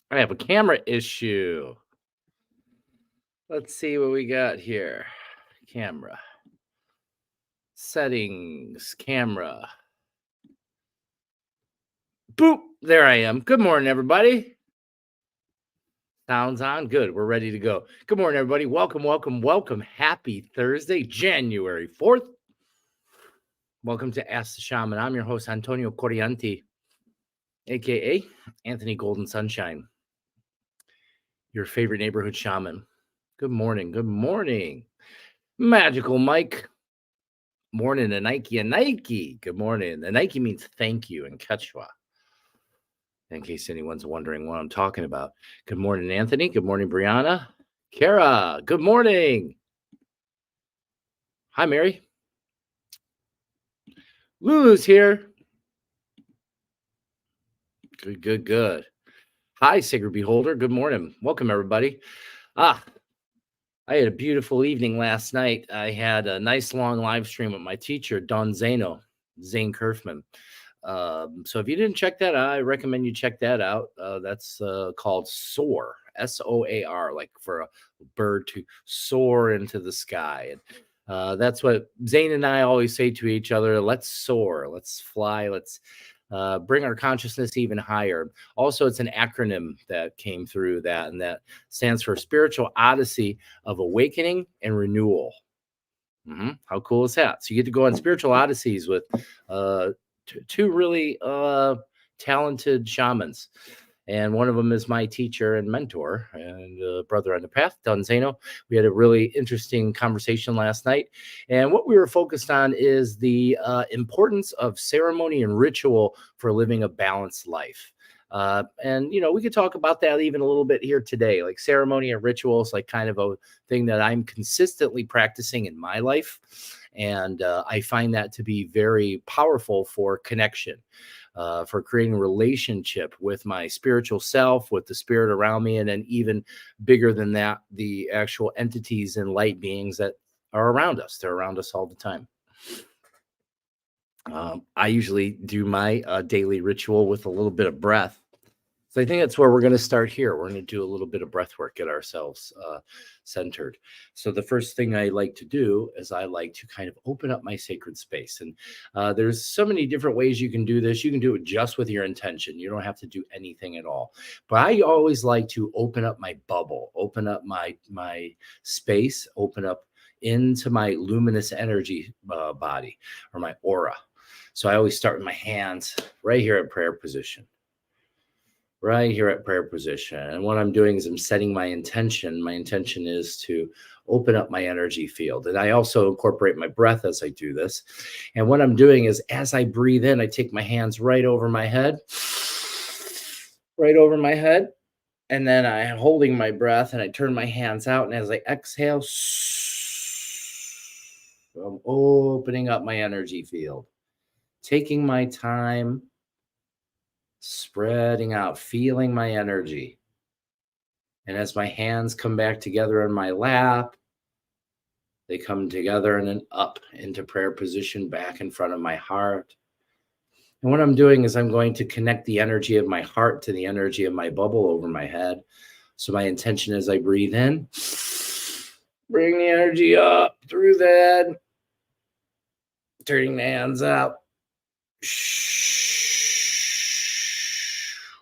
I have a camera issue. Let's see what we got here. Camera. Settings. Camera. Boop. There I am. Good morning, everybody. Sounds on. Good. We're ready to go. Good morning, everybody. Welcome, welcome, welcome. Happy Thursday, January 4th. Welcome to Ask the Shaman. I'm your host, Antonio Corianti, a.k.a. Anthony Golden Sunshine, your favorite neighborhood shaman. Good morning. Good morning. Magical Mike. Morning, a Nike. Good morning. The Nike means thank you in Quechua, in case anyone's wondering what I'm talking about. Good morning, Anthony. Good morning, Brianna. Kara, good morning. Hi, Mary. Lulu's here. Good. Hi, Sacred Beholder. Good morning. Welcome, everybody. I had a beautiful evening last night. I had a nice long live stream with my teacher, Don Zane Kerfman. So if you didn't check that out, I recommend you check that out. That's called Soar, SOAR, like for a bird to soar into the sky. And that's what Zane and I always say to each other: let's soar, let's fly, let's bring our consciousness even higher. Also, it's an acronym that came through that, and that stands for Spiritual Odyssey of Awakening and Renewal. How cool is that? So you get to go on spiritual odysseys with two really talented shamans. And one of them is my teacher and mentor and brother on the path, Don Zano. We had a really interesting conversation last night. And what we were focused on is the importance of ceremony and ritual for living a balanced life. And, we could talk about that even a little bit here today. Like ceremony and rituals, like kind of a thing that I'm consistently practicing in my life. And I find that to be very powerful for connection. For creating a relationship with my spiritual self, with the spirit around me, and then even bigger than that, the actual entities and light beings that are around us. They're around us all the time. I usually do my daily ritual with a little bit of breath. So I think that's where we're going to start here. We're going to do a little bit of breath work, get ourselves centered. So the first thing I like to do is I like to kind of open up my sacred space. And there's so many different ways you can do this. You can do it just with your intention. You don't have to do anything at all. But I always like to open up my bubble, open up my space, open up into my luminous energy body or my aura. So I always start with my hands right here at prayer position. Right here at prayer position. And what I'm doing is I'm setting my intention. My intention is to open up my energy field. And I also incorporate my breath as I do this. And what I'm doing is as I breathe in, I take my hands right over my head. And then I'm holding my breath and I turn my hands out. And as I exhale, I'm opening up my energy field, taking my time, spreading out, feeling my energy. And as my hands come back together in my lap, they come together and then up into prayer position, back in front of my heart. And what I'm doing is I'm going to connect the energy of my heart to the energy of my bubble over my head. So my intention as I breathe in, bring the energy up through the head, turning the hands out.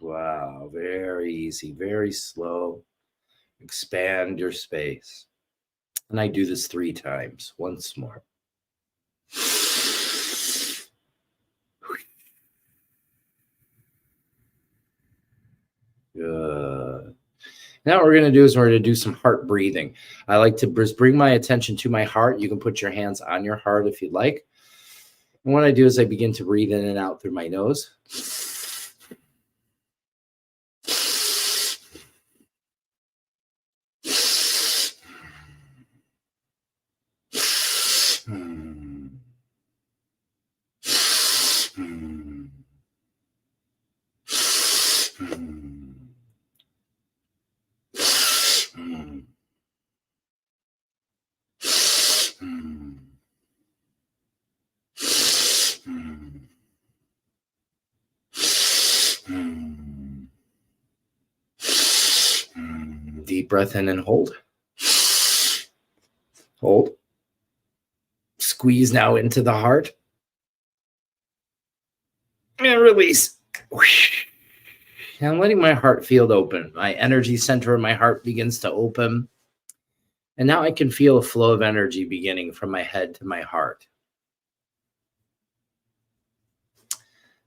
Wow, very easy, very slow. Expand your space. And I do this 3 times, once more. Good. Now what we're going to do is we're going to do some heart breathing. I like to just bring my attention to my heart. You can put your hands on your heart if you'd like. And what I do is I begin to breathe in and out through my nose. Deep breath in and hold. Hold. Squeeze now into the heart. And release. And I'm letting my heart field open. My energy center in my heart begins to open. And now I can feel a flow of energy beginning from my head to my heart.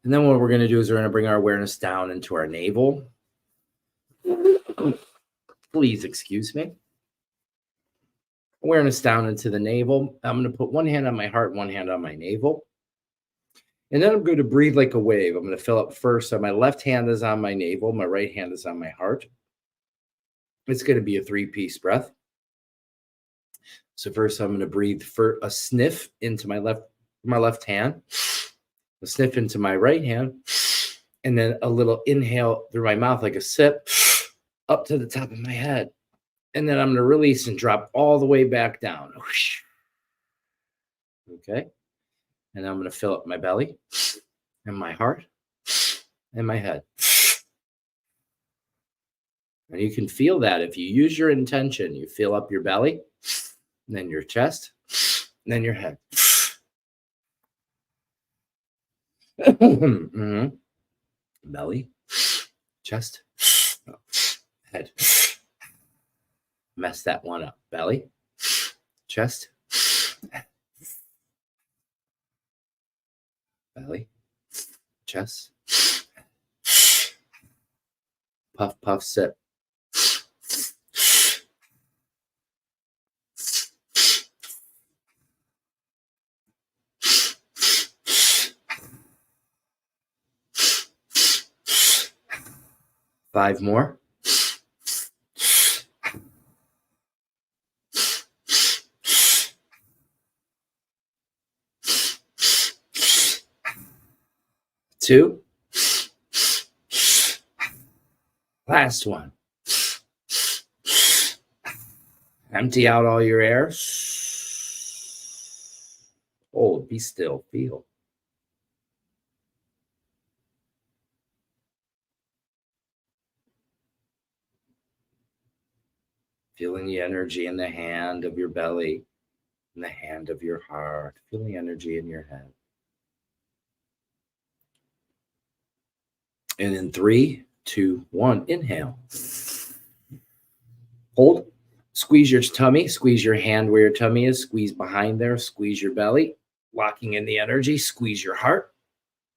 And then what we're going to do is we're going to bring our awareness down into our navel. Please excuse me. Awareness down into the navel. I'm going to put one hand on my heart, one hand on my navel. And then I'm going to breathe like a wave. I'm going to fill up first. So my left hand is on my navel. My right hand is on my heart. It's going to be a 3-piece breath. So first I'm going to breathe for a sniff into my left hand, a sniff into my right hand, and then a little inhale through my mouth like a sip up to the top of my head. And then I'm going to release and drop all the way back down. Okay. And I'm going to fill up my belly and my heart and my head. And you can feel that if you use your intention, you fill up your belly, then your chest, then your head. Mm-hmm. Belly, chest, head. Mess that one up. Belly, chest, belly, chest, puff, puff, sip. Five more. Two. Last one. Empty out all your air. Hold, be still, feel. Feeling the energy in the hand of your belly, in the hand of your heart. Feel the energy in your head. And in 3, 2, 1, inhale. Hold. Squeeze your tummy. Squeeze your hand where your tummy is. Squeeze behind there. Squeeze your belly. Locking in the energy. Squeeze your heart.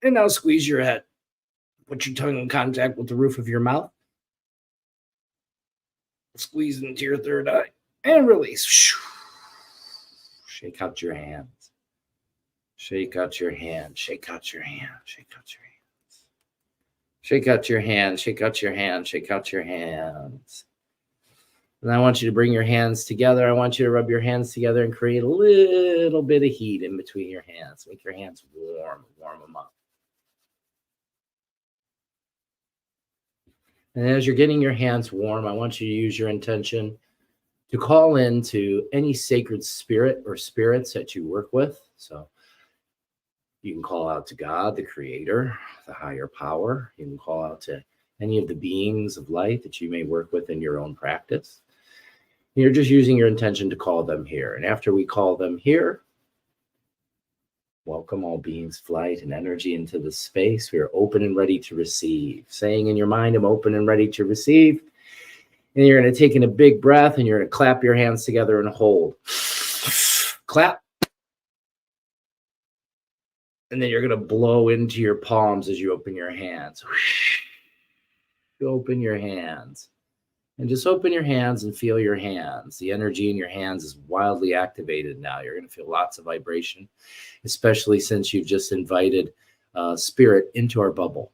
And now squeeze your head. Put your tongue in contact with the roof of your mouth. Squeeze into your third eye. And release. Shake out your hands. Shake out your hand. Shake out your hand. Shake out your hands. Shake out your hand. Shake out your hand. Shake out your hands. And I want you to bring your hands together. I want you to rub your hands together and create a little bit of heat in between your hands. Make your hands warm. Warm them up. And as you're getting your hands warm, I want you to use your intention to call into any sacred spirit or spirits that you work with. So you can call out to God, the creator, the higher power. You can call out to any of the beings of light that you may work with in your own practice. You're just using your intention to call them here. And after we call them here, welcome all beings, flight, and energy into the space. We are open and ready to receive. Saying in your mind, I'm open and ready to receive. And you're going to take in a big breath and you're going to clap your hands together and hold. Clap. And then you're going to blow into your palms as you open your hands. Open your hands. And just open your hands and feel your hands. The energy in your hands is wildly activated now. You're going to feel lots of vibration, especially since you've just invited spirit into our bubble.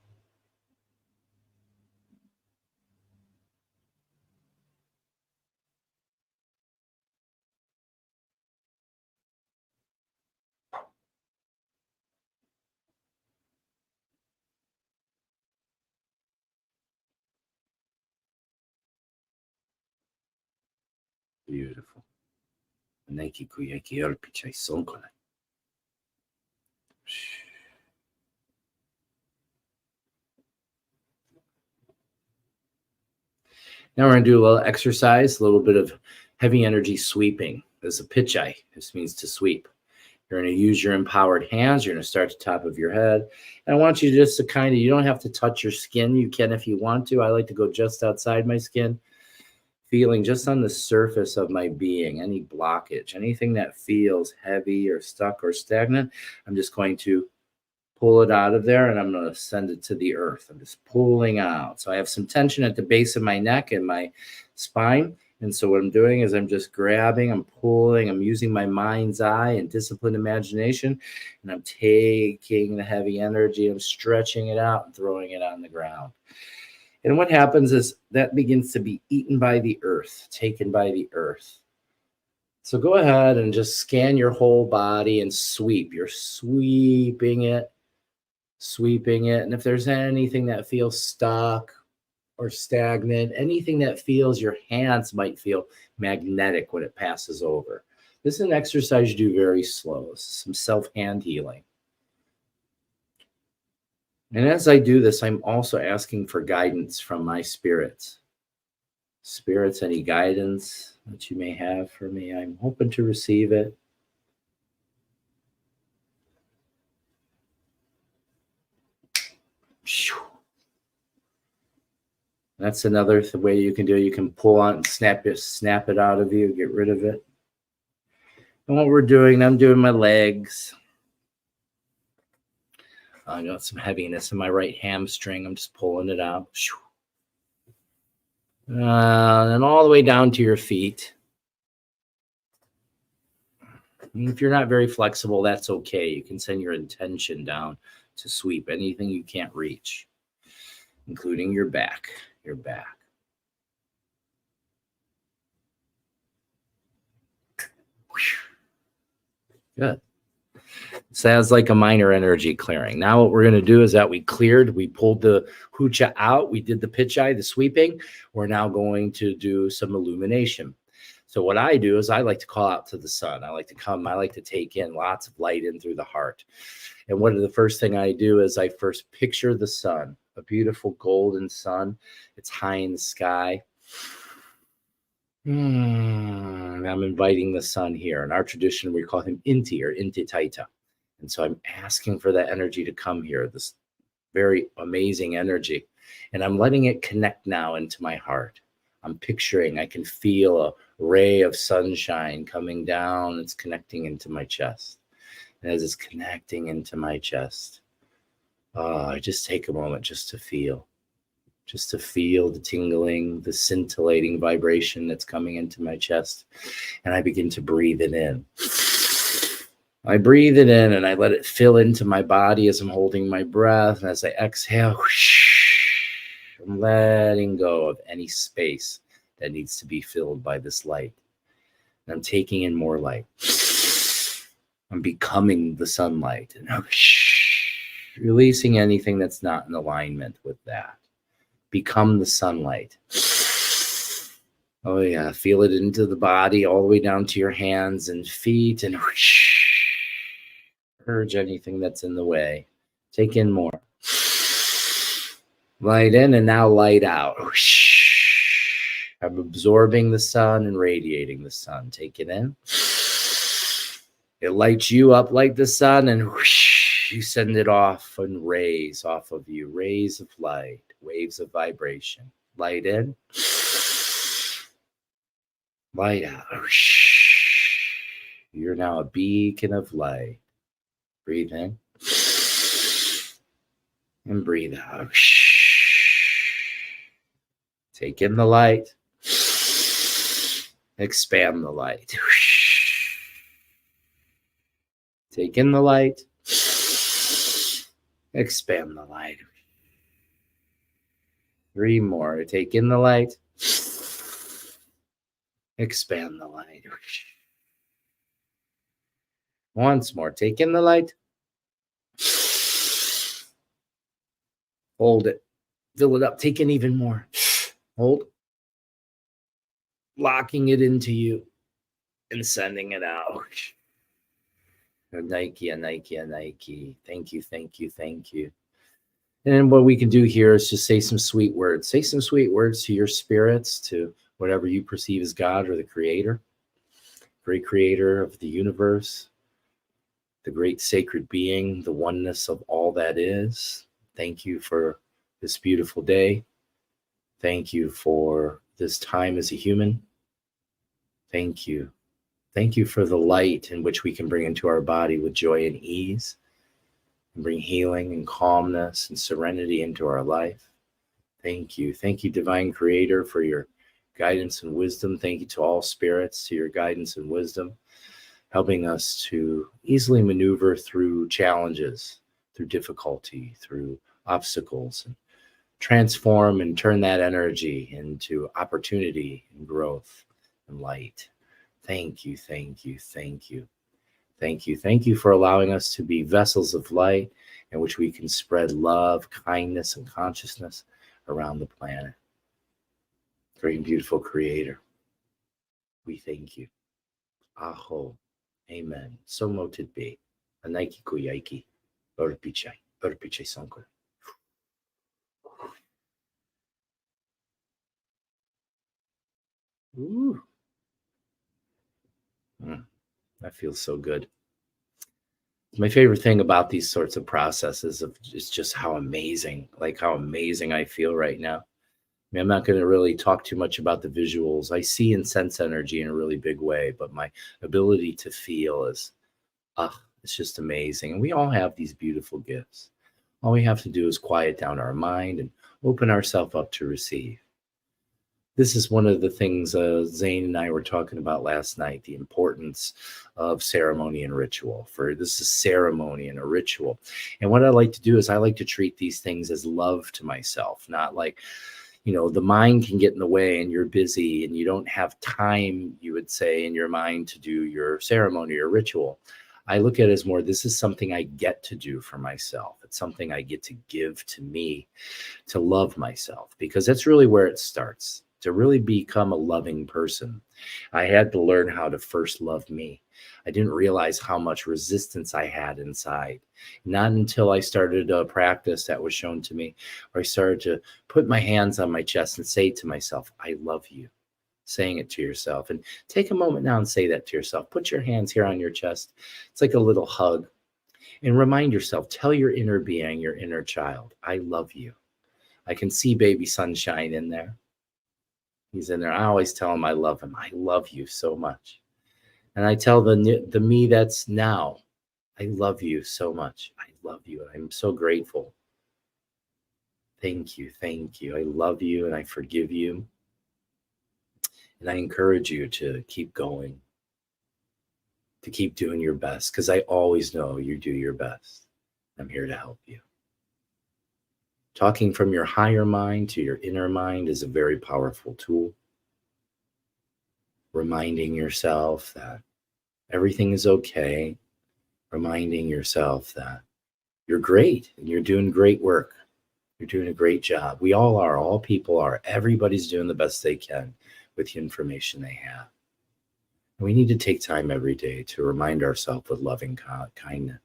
Beautiful. Now we're going to do a little exercise, a little bit of heavy energy sweeping. This is a pitchai. This means to sweep. You're going to use your empowered hands. You're going to start at the top of your head. And I want you just to kind of, you don't have to touch your skin. You can if you want to. I like to go just outside my skin, feeling just on the surface of my being, any blockage, anything that feels heavy or stuck or stagnant. I'm just going to pull it out of there, and I'm going to send it to the earth. I'm just pulling out. So I have some tension at the base of my neck and my spine. And so what I'm doing is I'm just grabbing, I'm pulling, I'm using my mind's eye and disciplined imagination, and I'm taking the heavy energy, I'm stretching it out and throwing it on the ground. And what happens is that begins to be eaten by the earth, taken by the earth. So go ahead and just scan your whole body and sweep. You're sweeping it. And if there's anything that feels stuck or stagnant, anything that feels, your hands might feel magnetic when it passes over. This is an exercise you do very slow. This is some self-hand healing. And as I do this, I'm also asking for guidance from my spirits. Spirits, any guidance that you may have for me, I'm hoping to receive it. That's another way you can do it. You can pull on and snap it out of you, get rid of it. And what we're doing, I'm doing my legs. I got some heaviness in my right hamstring. I'm just pulling it out. And all the way down to your feet. And if you're not very flexible, that's okay. You can send your intention down to sweep anything you can't reach, including your back. Good. Sounds like a minor energy clearing. Now what we're going to do is that we pulled the hucha out. We did the pitchai, the sweeping. We're now going to do some illumination. So what I do is I like to call out to the sun. I like to take in lots of light in through the heart. And the first thing I do is I first picture the sun, a beautiful golden sun. It's high in the sky. I'm inviting the sun here. In our tradition, we call him Inti or Inti Taita. And so I'm asking for that energy to come here, this very amazing energy. And I'm letting it connect now into my heart. I'm picturing, I can feel a ray of sunshine coming down. It's connecting into my chest. And as it's connecting into my chest, I just take a moment just to feel the tingling, the scintillating vibration that's coming into my chest. And I begin to breathe it in. I breathe it in and I let it fill into my body as I'm holding my breath. And as I exhale, I'm letting go of any space that needs to be filled by this light. And I'm taking in more light. I'm becoming the sunlight and releasing anything that's not in alignment with that. Become the sunlight. Oh yeah, feel it into the body all the way down to your hands and feet and purge anything that's in the way. Take in more. Light in and now light out. I'm absorbing the sun and radiating the sun. Take it in. It lights you up like the sun and you send it off and rays off of you. Rays of light, waves of vibration. Light in. Light out. You're now a beacon of light. Breathe in. And breathe out. Take in the light. Expand the light. Take in the light. Expand the light. 3 more. Take in the light. Expand the light. Once more. Take in the light. Hold it. Fill it up. Take in even more. Hold. Locking it into you and sending it out. A Nike, a Nike, a Nike. Thank you, thank you, thank you. And what we can do here is just say some sweet words. Say some sweet words to your spirits, to whatever you perceive as God or the creator, great creator of the universe, the great sacred being, the oneness of all that is. Thank you for this beautiful day. Thank you for this time as a human. Thank you. Thank you for the light in which we can bring into our body with joy and ease, and bring healing and calmness and serenity into our life. Thank you. Thank you, Divine Creator, for your guidance and wisdom. Thank you to all spirits, to your guidance and wisdom, helping us to easily maneuver through challenges, through difficulty, through obstacles, and transform and turn that energy into opportunity and growth and light. Thank you, thank you, thank you. Thank you. Thank you for allowing us to be vessels of light in which we can spread love, kindness, and consciousness around the planet. Great and beautiful Creator, we thank you. Aho. Amen. So moted be. Anaiki kuyaiki. Orpichai. Orpichai sanko. Ooh. That feels so good. My favorite thing about these sorts of processes is just how amazing I feel right now. I mean, I'm not going to really talk too much about the visuals. I see and sense energy in a really big way, but my ability to feel is, it's just amazing. And we all have these beautiful gifts. All we have to do is quiet down our mind and open ourselves up to receive. This is one of the things Zane and I were talking about last night, the importance of ceremony and ritual. For this is ceremony and a ritual. And what I like to do is I like to treat these things as love to myself, not like, the mind can get in the way and you're busy and you don't have time, you would say, in your mind to do your ceremony or ritual. I look at it as more, this is something I get to do for myself. It's something I get to give to me to love myself, because that's really where it starts. To really become a loving person, I had to learn how to first love me. I didn't realize how much resistance I had inside. Not until I started a practice that was shown to me, where I started to put my hands on my chest and say to myself, I love you. Saying it to yourself. And take a moment now and say that to yourself. Put your hands here on your chest. It's like a little hug. And remind yourself, tell your inner being, your inner child, I love you. I can see baby sunshine in there. He's in there. I always tell him I love him. I love you so much. And I tell the me that's now, I love you so much. I love you. And I'm so grateful. Thank you. Thank you. I love you and I forgive you. And I encourage you to keep going, to keep doing your best, because I always know you do your best. I'm here to help you. Talking from your higher mind to your inner mind is a very powerful tool. Reminding yourself that everything is okay. Reminding yourself that you're great and you're doing great work. You're doing a great job. We all are. All people are. Everybody's doing the best they can with the information they have. And we need to take time every day to remind ourselves with loving kindness.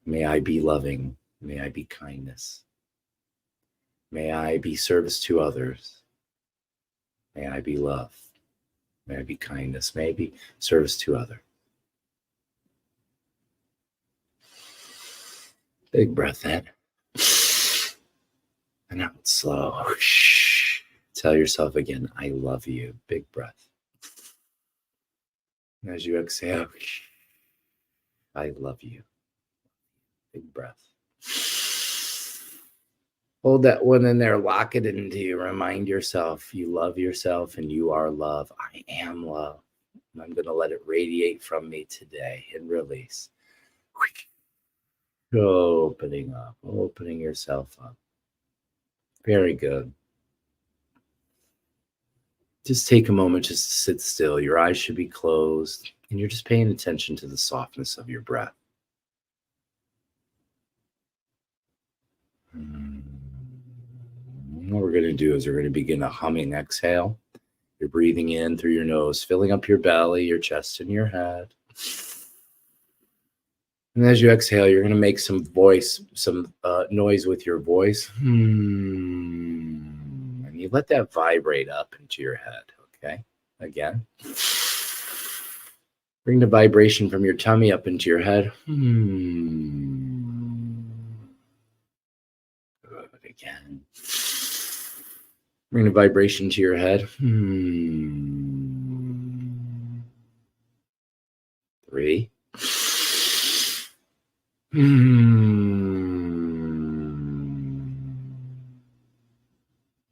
May I be loving. May I be kindness. May I be service to others. May I be love. May I be kindness. May I be service to others. Big breath in. And out slow. Tell yourself again, I love you. Big breath. And as you exhale, I love you. Big breath. Hold that one in there, lock it into you. Remind yourself you love yourself and you are love. I am love. And I'm going to let it radiate from me today and release. Opening up, opening yourself up. Very good. Just take a moment just to sit still. Your eyes should be closed, and you're just paying attention to the softness of your breath. What we're going to do is we're going to begin a humming exhale. You're breathing in through your nose, filling up your belly, your chest, and your head. And as you exhale, you're going to make some noise with your voice. And you let that vibrate up into your head, okay? Again. Bring the vibration from your tummy up into your head. Good. Again. Bring the vibration to your head. 3.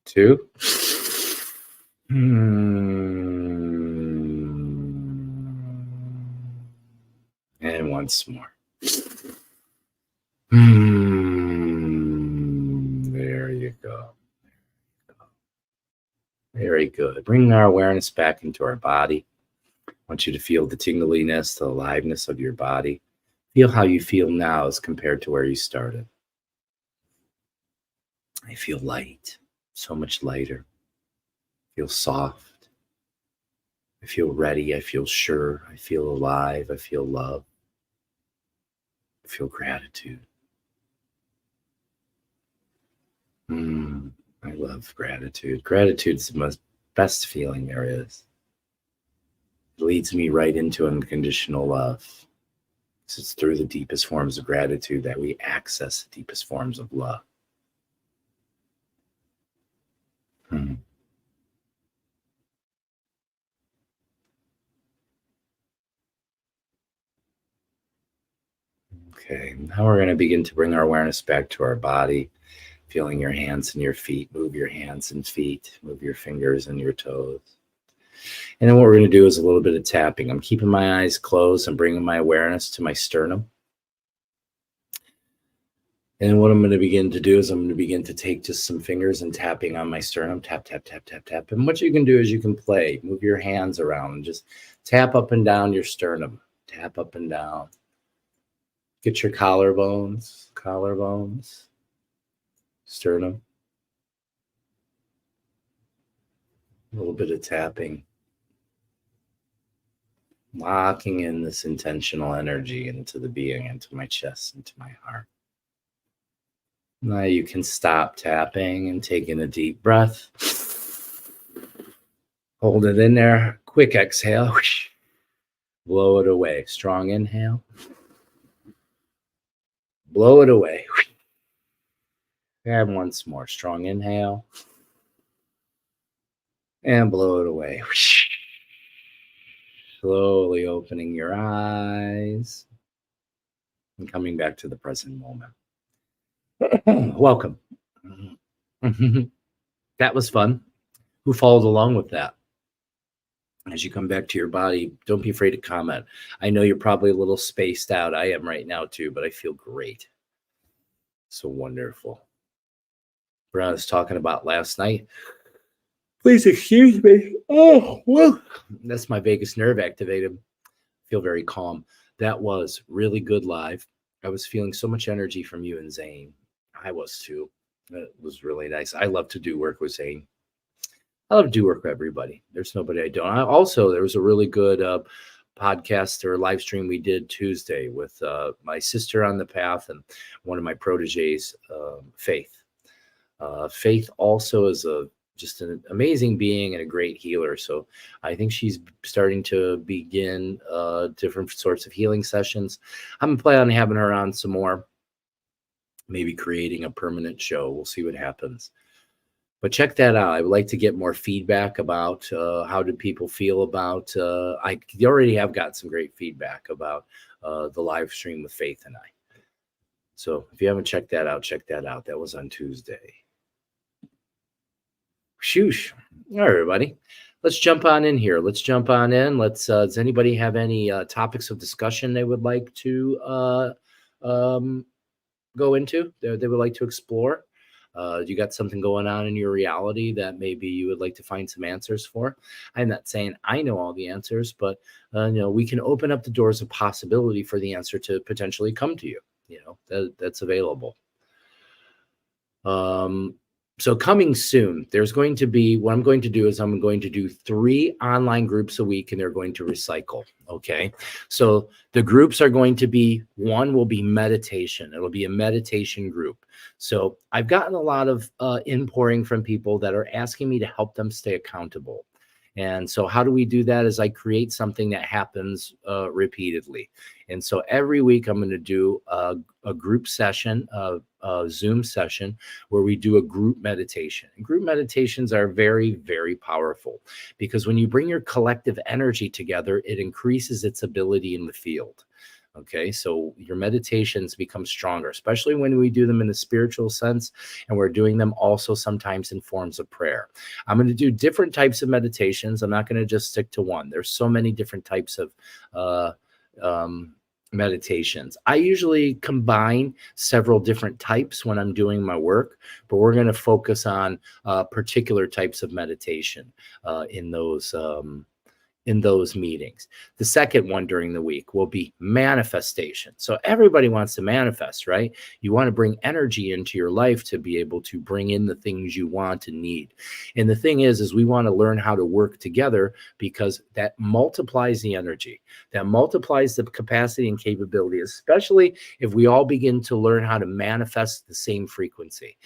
2. And once more. There you go. Very good. Bring our awareness back into our body. I want you to feel the tingliness, the aliveness of your body. Feel how you feel now as compared to where you started. I feel light, so much lighter. I feel soft. I feel ready. I feel sure. I feel alive. I feel love. I feel gratitude. I love gratitude. Gratitude is the best feeling there is. It leads me right into unconditional love. It's through the deepest forms of gratitude that we access the deepest forms of love. Okay, now we're going to begin to bring our awareness back to our body, feeling your hands and your feet. Move your hands and feet, move your fingers and your toes. And then what we're going to do is a little bit of tapping. I'm keeping my eyes closed. I'm bringing my awareness to my sternum. And what I'm going to begin to do is I'm going to begin to take just some fingers and tapping on my sternum. Tap, tap, tap, tap, tap. And what you can do is you can play. Move your hands around and just tap up and down your sternum. Tap up and down. Get your collarbones, sternum. A little bit of tapping. Locking in this intentional energy into the being, into my chest, into my heart. Now you can stop tapping and take in a deep breath. Hold it in there. Quick exhale. Blow it away. Strong inhale. Blow it away. And once more. Strong inhale. And blow it away. Slowly opening your eyes and coming back to the present moment. Welcome. That was fun. Who followed along with that? As you come back to your body, don't be afraid to comment. I know you're probably a little spaced out. I am right now too, but I feel great. So wonderful. What I was talking about last night. Please excuse me. Oh, well, that's my vagus nerve activated. Feel very calm. That was really good live. I was feeling so much energy from you and Zane. I was too. It was really nice. I love to do work with Zane. I love to do work with everybody. There's nobody I don't. Also, there was a really good podcast or live stream we did Tuesday with my sister on the path and one of my proteges, Faith. Faith also is just an amazing being and a great healer. So I think she's starting to begin different sorts of healing sessions. I'm going to plan on having her on some more, maybe creating a permanent show. We'll see what happens. But check that out. I would like to get more feedback about how do people feel about, I already have got some great feedback about the live stream with Faith and I. So if you haven't checked that out, check that out. That was on Tuesday. Shoosh. All right, everybody. Let's jump on in here. Let's jump on in. Does anybody have any topics of discussion they would like to um, go into, they would like to explore? You got something going on in your reality that maybe you would like to find some answers for? I'm not saying I know all the answers, but we can open up the doors of possibility for the answer to potentially come to you. That's available. So coming soon, there's going to be, what I'm going to do is I'm going to do 3 online groups a week, and they're going to recycle. Okay. So the groups are going to be, one will be meditation. It'll be a meditation group. So I've gotten a lot of inpouring from people that are asking me to help them stay accountable. And so how do we do that? Is I create something that happens repeatedly. And so every week I'm going to do a group session, a Zoom session, where we do a group meditation. And group meditations are very, very powerful, because when you bring your collective energy together, it increases its ability in the field. Okay, so your meditations become stronger, especially when we do them in a spiritual sense, and we're doing them also sometimes in forms of prayer. I'm going to do different types of meditations. I'm not going to just stick to one. There's so many different types of meditations. I usually combine several different types when I'm doing my work, but we're going to focus on particular types of meditation in those meetings. The second one during the week will be manifestation. So everybody wants to manifest, right? You want to bring energy into your life to be able to bring in the things you want and need. And the thing is we want to learn how to work together, because that multiplies the energy, that multiplies the capacity and capability, especially if we all begin to learn how to manifest the same frequency.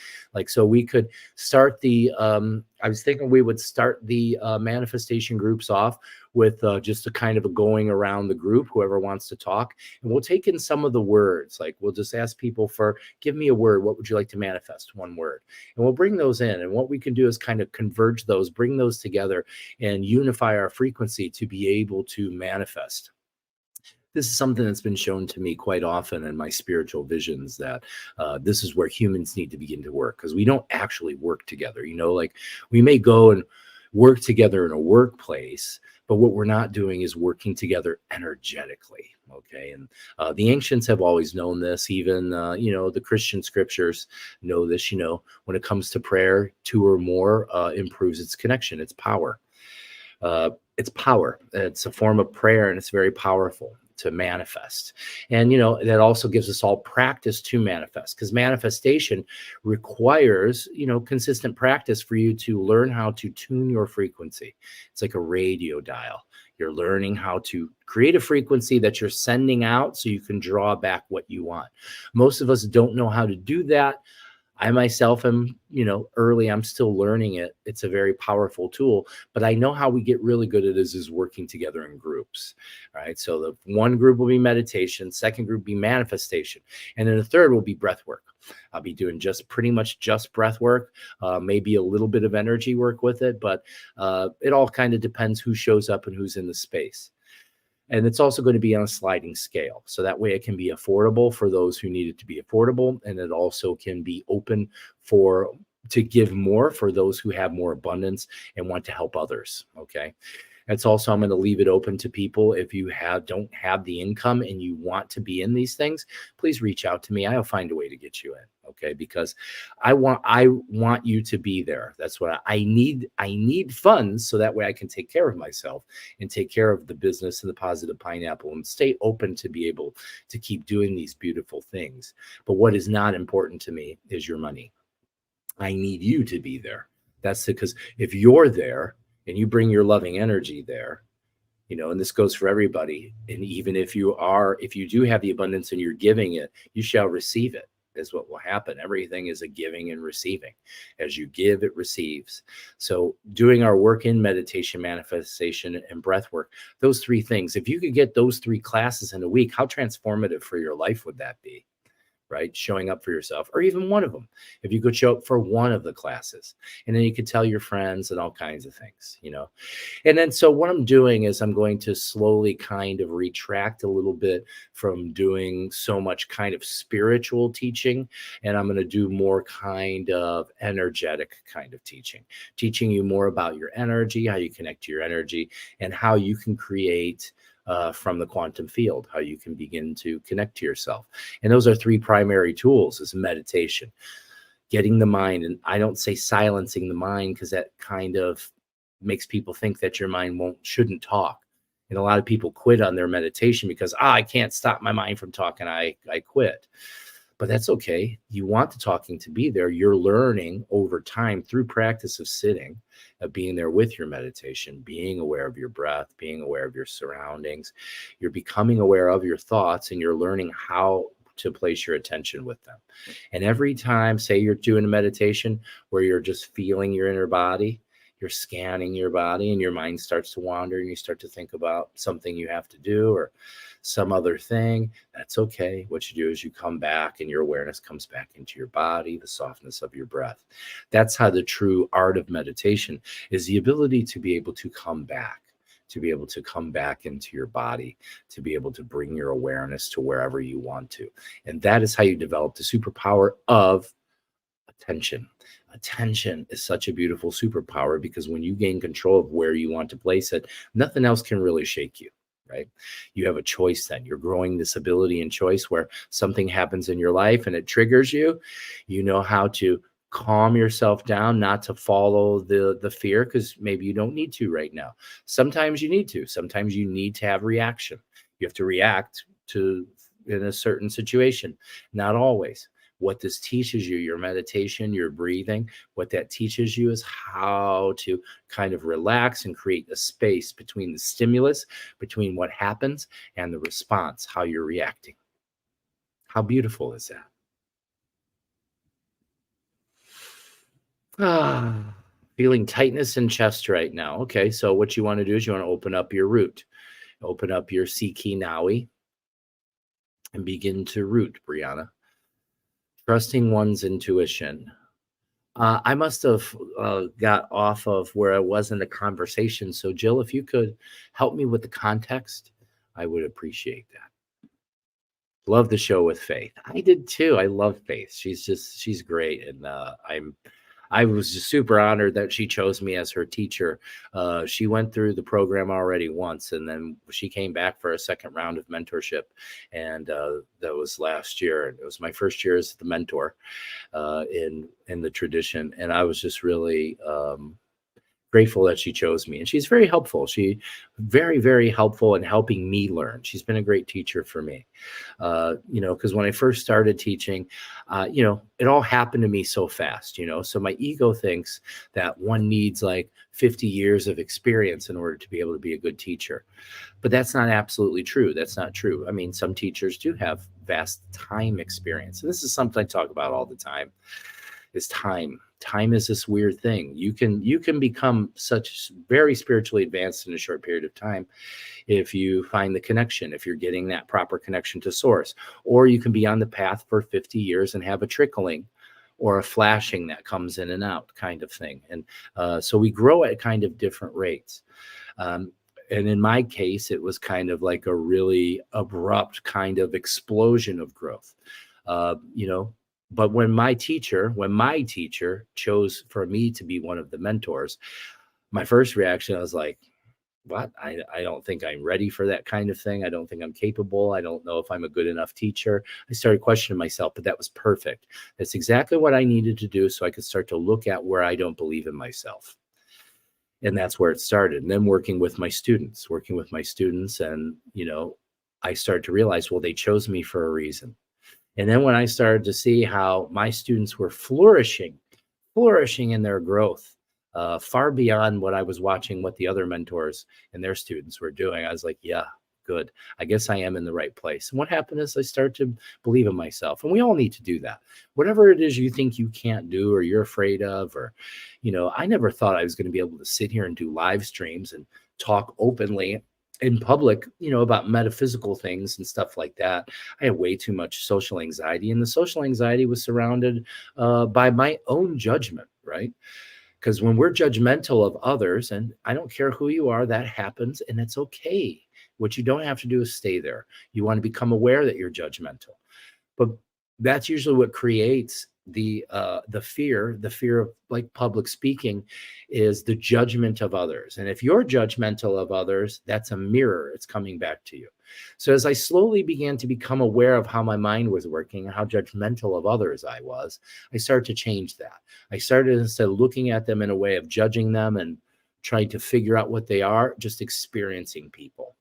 So we could start I was thinking we would start the manifestation groups off with just a kind of a going around the group, whoever wants to talk. And we'll take in some of the words. We'll just ask people give me a word. What would you like to manifest? One word. And we'll bring those in. And what we can do is kind of converge those, bring those together, and unify our frequency to be able to manifest. This is something that's been shown to me quite often in my spiritual visions, that this is where humans need to begin to work, because we don't actually work together. We may go and work together in a workplace, but what we're not doing is working together energetically. Okay. And the ancients have always known this. Even, the Christian scriptures know this. When it comes to prayer, 2 or more improves its connection, its power. It's power. It's a form of prayer, and it's very powerful to manifest. And, that also gives us all practice to manifest, because manifestation requires, consistent practice for you to learn how to tune your frequency. It's like a radio dial. You're learning how to create a frequency that you're sending out so you can draw back what you want. Most of us don't know how to do that. I myself am, early. I'm still learning it. It's a very powerful tool, but I know how we get really good at it is working together in groups. All right. So the one group will be meditation, second group will be manifestation, and then the third will be breath work. I'll be doing pretty much just breath work, maybe a little bit of energy work with it, but it all kind of depends who shows up and who's in the space. And it's also going to be on a sliding scale. So that way it can be affordable for those who need it to be affordable. And it also can be open to give more for those who have more abundance and want to help others. Okay. It's also, I'm going to leave it open to people. If you don't have the income and you want to be in these things, please reach out to me. I'll find a way to get you in. Okay. Because I want you to be there. That's what I need. I need funds so that way I can take care of myself and take care of the business and the Positive Pineapple and stay open to be able to keep doing these beautiful things. But what is not important to me is your money. I need you to be there. That's because if you're there and you bring your loving energy there, and this goes for everybody. And even if you do have the abundance and you're giving it, you shall receive it, is what will happen. Everything is a giving and receiving. As you give, it receives. So doing our work in meditation, manifestation, and breath work, those 3 things, if you could get those 3 classes in a week, how transformative for your life would that be? right? Showing up for yourself, or even one of them. If you could show up for one of the classes, and then you could tell your friends and all kinds of things. And then, so what I'm doing is I'm going to slowly kind of retract a little bit from doing so much kind of spiritual teaching. And I'm going to do more kind of energetic kind of teaching you more about your energy, how you connect to your energy, and how you can create from the quantum field, how you can begin to connect to yourself. And those are three primary tools: is meditation, getting the mind. And I don't say silencing the mind, because that kind of makes people think that your mind shouldn't talk. And a lot of people quit on their meditation because I can't stop my mind from talking. I quit. But that's okay. You want the talking to be there. You're learning over time through practice of sitting, of being there with your meditation, being aware of your breath, being aware of your surroundings. You're becoming aware of your thoughts, and you're learning how to place your attention with them. And every time, say you're doing a meditation where you're just feeling your inner body, you're scanning your body, and your mind starts to wander, and you start to think about something you have to do or some other thing. That's okay. What you do is you come back, and your awareness comes back into your body, the softness of your breath. That's how the true art of meditation is: the ability to be able to come back, to be able to come back into your body, to be able to bring your awareness to wherever you want to. And that is how you develop the superpower of attention. Attention is such a beautiful superpower, because when you gain control of where you want to place it, nothing else can really shake you, right? You have a choice then. You're growing this ability and choice where something happens in your life and it triggers you. You know how to calm yourself down, not to follow the fear, because maybe you don't need to right now. Sometimes you need to. Sometimes you need to have reaction. You have to react to in a certain situation. Not always. What this teaches you, your meditation, your breathing, what that teaches you is how to kind of relax and create a space between the stimulus, between what happens, and the response, how you're reacting. How beautiful is that? Ah, feeling tightness in chest right now. Okay, so what you want to do is you want to open up your root, open up your Siki Nawi, and begin to root, Brianna. Trusting one's intuition. I must have got off of where I was in the conversation. So, Jill, if you could help me with the context, I would appreciate that. Love the show with Faith. I did too. I love Faith. She's great, and I was just super honored that she chose me as her teacher. She went through the program already once, and then she came back for a second round of mentorship, and that was last year. It was my first year as the mentor in the tradition, and I was just really grateful that she chose me. And she's very helpful. She very, very helpful in helping me learn. She's been a great teacher for me. Because when I first started teaching, it all happened to me so fast, so my ego thinks that one needs like 50 years of experience in order to be able to be a good teacher. But that's not absolutely true. That's not true. I mean, some teachers do have vast time experience. And this is something I talk about all the time, is time. Time is this weird thing. You can become such very spiritually advanced in a short period of time if you find the connection, if you're getting that proper connection to source. Or you can be on the path for 50 years and have a trickling or a flashing that comes in and out kind of thing. And so we grow at kind of different rates. And in my case, it was kind of like a really abrupt kind of explosion of growth. But when my teacher chose for me to be one of the mentors, my first reaction, I was like, what? I don't think I'm ready for that kind of thing. I don't think I'm capable. I don't know if I'm a good enough teacher. I started questioning myself, but that was perfect. That's exactly what I needed to do so I could start to look at where I don't believe in myself. And that's where it started. And then working with my students. And, I started to realize, well, they chose me for a reason. And then when I started to see how my students were flourishing in their growth, far beyond what I was watching, what the other mentors and their students were doing, I was like, yeah, good. I guess I am in the right place. And what happened is I started to believe in myself. And we all need to do that. Whatever it is you think you can't do or you're afraid of, or, I never thought I was going to be able to sit here and do live streams and talk openly in public, about metaphysical things and stuff like that. I had way too much social anxiety, and the social anxiety was surrounded by my own judgment, right? Because when we're judgmental of others, and I don't care who you are, that happens, and it's okay. What you don't have to do is stay there. You want to become aware that you're judgmental, but that's usually what creates the fear of like public speaking, is the judgment of others. And if you're judgmental of others, that's a mirror, it's coming back to you. So as I slowly began to become aware of how my mind was working and how judgmental of others I was, I started to change that. I started, instead of looking at them in a way of judging them and trying to figure out what they are, just experiencing people.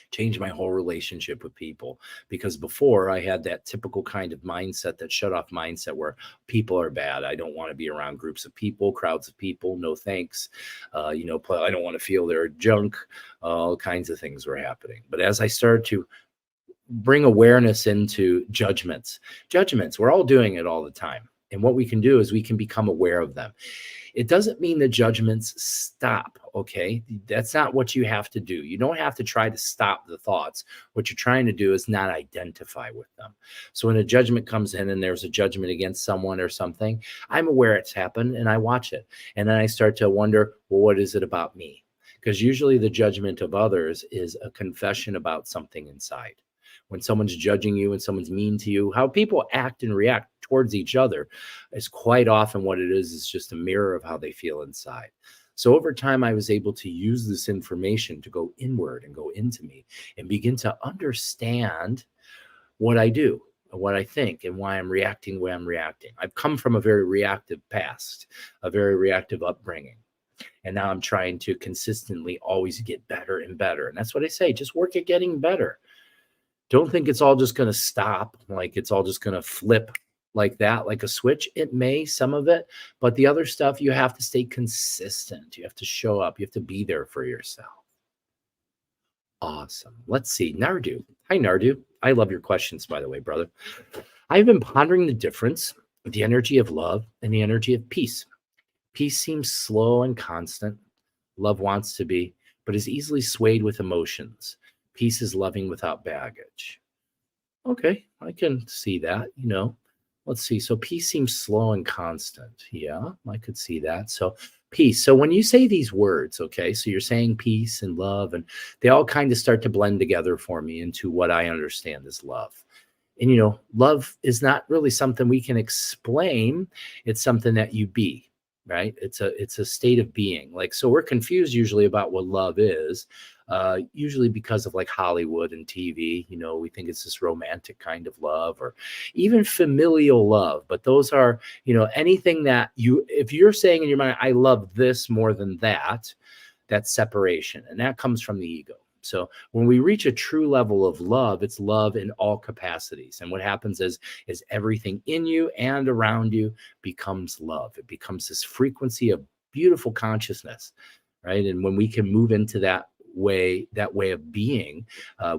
Changed my whole relationship with people, because before I had that typical kind of mindset, that shut off mindset, where people are bad. I don't want to be around groups of people, crowds of people. No thanks. I don't want to feel their junk. All kinds of things were happening. But as I started to bring awareness into judgments, we're all doing it all the time. And what we can do is we can become aware of them. It doesn't mean the judgments stop, okay? That's not what you have to do. You don't have to try to stop the thoughts. What you're trying to do is not identify with them. So when a judgment comes in and there's a judgment against someone or something, I'm aware it's happened and I watch it. And then I start to wonder, well, what is it about me? Because usually the judgment of others is a confession about something inside. When someone's judging you and someone's mean to you, how people act and react towards each other is quite often what it is just a mirror of how they feel inside. So over time, I was able to use this information to go inward and go into me and begin to understand what I do, what I think, and why I'm reacting the way I'm reacting. I've come from a very reactive past, a very reactive upbringing. And now I'm trying to consistently always get better and better. And that's what I say, just work at getting better. Don't think it's all just going to stop, like it's all just going to flip like that, like a switch. It may, some of it, but the other stuff, you have to stay consistent. You have to show up. You have to be there for yourself. Awesome. Let's see. Nardu. Hi, Nardu. I love your questions, by the way, brother. I've been pondering the difference of the energy of love and the energy of peace. Peace seems slow and constant. Love wants to be, but is easily swayed with emotions. Peace is loving without baggage. Okay, I can see that, Let's see. So peace seems slow and constant. Yeah, I could see that. So peace. So when you say these words, okay, so you're saying peace and love, and they all kind of start to blend together for me into what I understand as love. And, love is not really something we can explain. It's something that you be, right? It's a state of being. Like, so we're confused usually about what love is. Usually because of like Hollywood and TV, we think it's this romantic kind of love, or even familial love. But those are, anything that if you're saying in your mind, I love this more than that, that's separation. And that comes from the ego. So when we reach a true level of love, it's love in all capacities. And what happens is everything in you and around you becomes love. It becomes this frequency of beautiful consciousness, right? And when we can move into that way of being,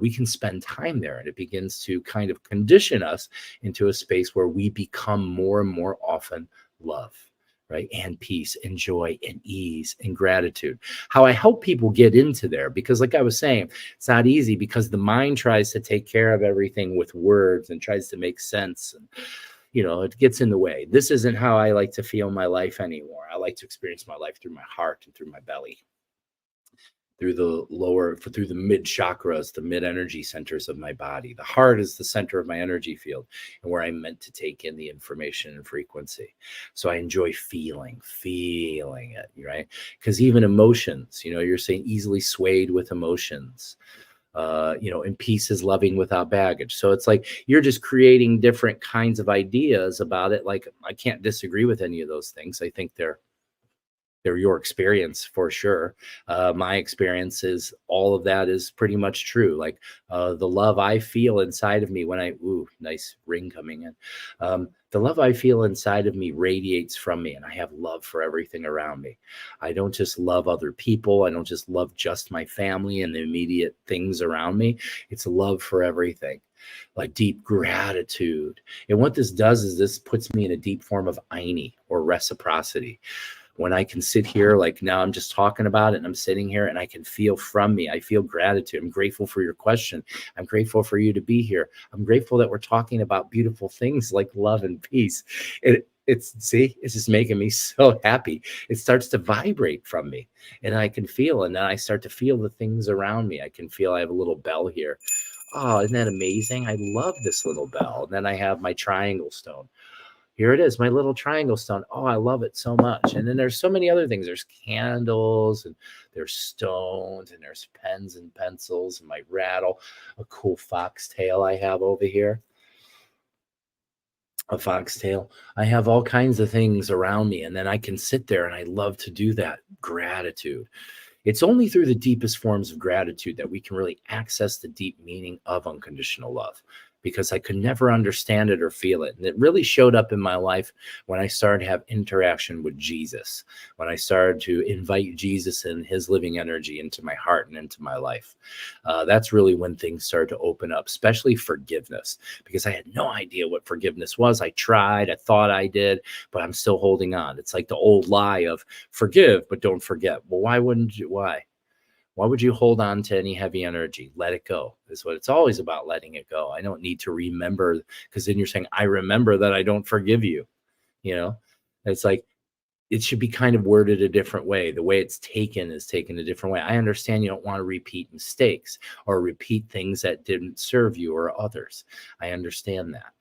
we can spend time there, and it begins to kind of condition us into a space where we become more and more often love, right? And peace and joy and ease and gratitude. How I help people get into there, because like I was saying, it's not easy, because the mind tries to take care of everything with words and tries to make sense, and it gets in the way. This isn't how I like to feel my life anymore. I like to experience my life through my heart and through my belly, through the mid chakras, the mid energy centers of my body. The heart is the center of my energy field, and where I'm meant to take in the information and frequency. So I enjoy feeling it, right? Because even emotions, you're saying easily swayed with emotions. And peace is loving without baggage. So it's like you're just creating different kinds of ideas about it. Like, I can't disagree with any of those things. I think they're your experience for sure. My experience is all of that is pretty much true. Like the love I feel inside of me when nice ring coming in. The love I feel inside of me radiates from me, and I have love for everything around me. I don't just love other people. I don't just love just my family and the immediate things around me. It's love for everything, like deep gratitude. And what this does is this puts me in a deep form of aini, or reciprocity, when I can sit here, like now I'm just talking about it and I'm sitting here and I can feel from me, I feel gratitude. I'm grateful for your question. I'm grateful for you to be here. I'm grateful that we're talking about beautiful things like love and peace. It's just making me so happy. It starts to vibrate from me and I can feel, and then I start to feel the things around me. I can feel I have a little bell here. Oh, isn't that amazing? I love this little bell. And then I have my triangle stone. Here it is, my little triangle stone. Oh, I love it so much. And then there's so many other things. There's candles and there's stones and there's pens and pencils and my rattle, a cool foxtail I have over here. A foxtail. I have all kinds of things around me. And then I can sit there and I love to do that. Gratitude. It's only through the deepest forms of gratitude that we can really access the deep meaning of unconditional love, because I could never understand it or feel it. And it really showed up in my life when I started to have interaction with Jesus, when I started to invite Jesus and his living energy into my heart and into my life. That's really when things started to open up, especially forgiveness, because I had no idea what forgiveness was. I tried, I thought I did, but I'm still holding on. It's like the old lie of forgive, but don't forget. Well, why wouldn't you? Why? Why would you hold on to any heavy energy? Let it go. Is what it's always about, letting it go. I don't need to remember, because then you're saying, I remember that I don't forgive you. You know, it's like, it should be kind of worded a different way. The way it's taken is taken a different way. I understand you don't want to repeat mistakes or repeat things that didn't serve you or others. I understand that.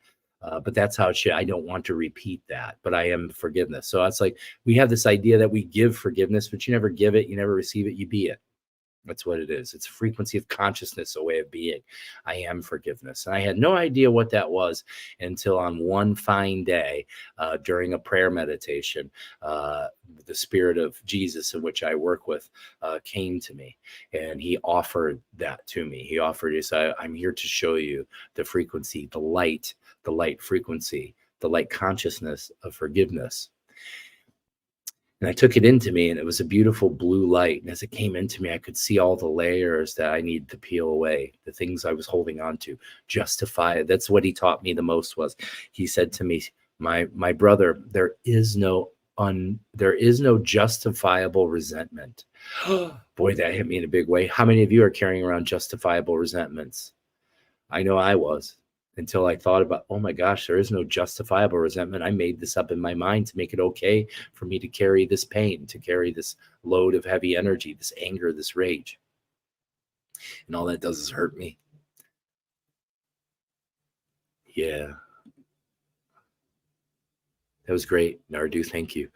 But that's how it should. I don't want to repeat that, but I am forgiveness. So it's like we have this idea that we give forgiveness, but you never give it, you never receive it, you be it. That's what it is. It's a frequency of consciousness, a way of being. I am forgiveness. And I had no idea what that was until on one fine day during a prayer meditation, the spirit of Jesus, in which I work with, came to me and he offered that to me. He offered, he said, I'm here to show you the frequency, the light frequency, the light consciousness of forgiveness. And I took it into me, and it was a beautiful blue light. And as it came into me, I could see all the layers that I needed to peel away, the things I was holding on to, justify it. That's what he taught me the most. Was he said to me, my brother, there is no justifiable resentment. Boy, that hit me in a big way. How many of you are carrying around justifiable resentments? I know I was, until I thought about, oh my gosh, there is no justifiable resentment. I made this up in my mind to make it okay for me to carry this pain, to carry this load of heavy energy, this anger, this rage. And all that does is hurt me. Yeah. That was great, Nardu. Thank you.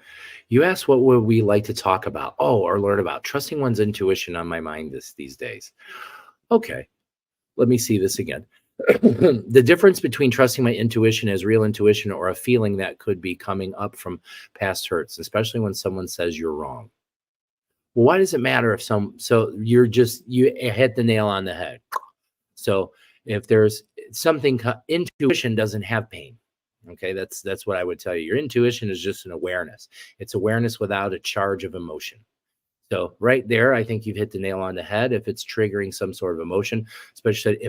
You asked what would we like to talk about? Oh, or learn about. Trusting one's intuition on my mind these days. Okay, let me see this again. The difference between trusting my intuition as real intuition or a feeling that could be coming up from past hurts, especially when someone says you're wrong. Well, why does it matter if so you hit the nail on the head. So if there's something, intuition doesn't have pain. Okay, that's what I would tell you. Your intuition is just an awareness. It's awareness without a charge of emotion. So right there, I think you've hit the nail on the head. If it's triggering some sort of emotion, especially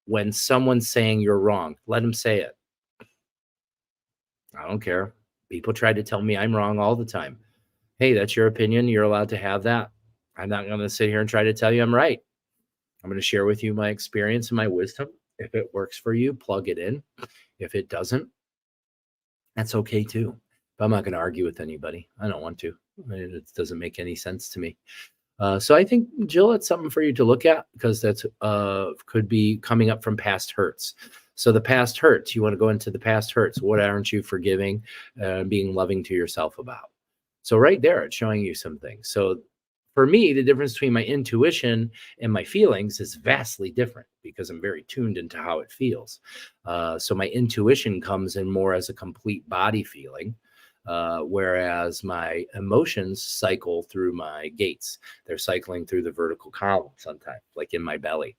when someone's saying you're wrong, let them say it. I don't care. People try to tell me I'm wrong all the time. Hey, that's your opinion. You're allowed to have that. I'm not going to sit here and try to tell you I'm right. I'm going to share with you my experience and my wisdom. If it works for you, plug it in. If it doesn't, that's okay too. But I'm not going to argue with anybody. I don't want to. It doesn't make any sense to me. So I think, Jill, it's something for you to look at, because that's could be coming up from past hurts. So the past hurts, you want to go into the past hurts. What aren't you forgiving and being loving to yourself about? So right there, it's showing you some things. So for me, the difference between my intuition and my feelings is vastly different, because I'm very tuned into how it feels. So my intuition comes in more as a complete body feeling. Whereas my emotions cycle through my gates. They're cycling through the vertical column sometimes, like in my belly.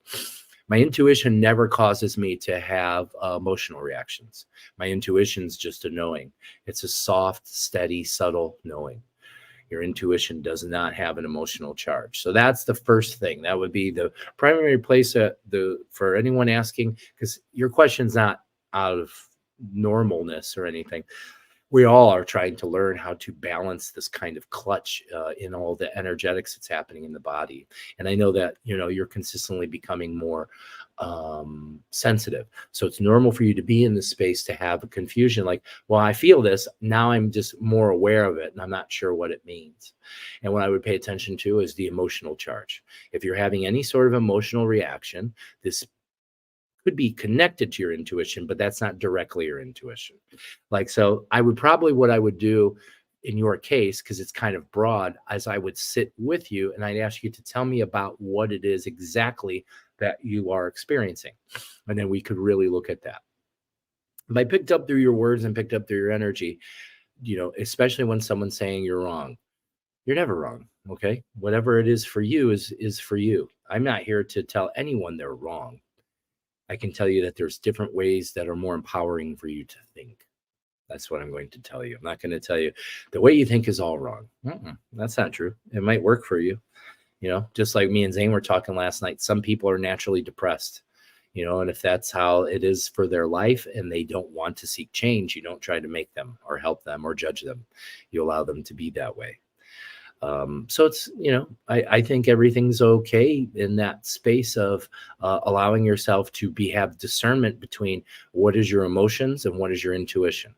My intuition never causes me to have emotional reactions. My intuition's just a knowing. It's a soft, steady, subtle knowing. Your intuition does not have an emotional charge. So that's the first thing. That would be the primary place for anyone asking, because your question's not out of normalness or anything. we all are trying to learn how to balance this kind of clutch in all the energetics that's happening in the body. And I know that, you're consistently becoming more sensitive. So it's normal for you to be in this space to have a confusion like, well, I feel this. Now I'm just more aware of it and I'm not sure what it means. And what I would pay attention to is the emotional charge. If you're having any sort of emotional reaction, this could be connected to your intuition, but that's not directly your intuition. Like, so what I would do in your case, because it's kind of broad, as I would sit with you and I'd ask you to tell me about what it is exactly that you are experiencing. And then we could really look at that. If I picked up through your words and picked up through your energy, especially when someone's saying you're wrong, you're never wrong. Okay. Whatever it is for you is for you. I'm not here to tell anyone they're wrong. I can tell you that there's different ways that are more empowering for you to think. That's what I'm going to tell you. I'm not going to tell you the way you think is all wrong. That's not true. It might work for you. Just like me and Zane were talking last night, some people are naturally depressed, and if that's how it is for their life and they don't want to seek change, you don't try to make them or help them or judge them. You allow them to be that way. So it's, I think everything's okay in that space of allowing yourself to have discernment between what is your emotions and what is your intuition.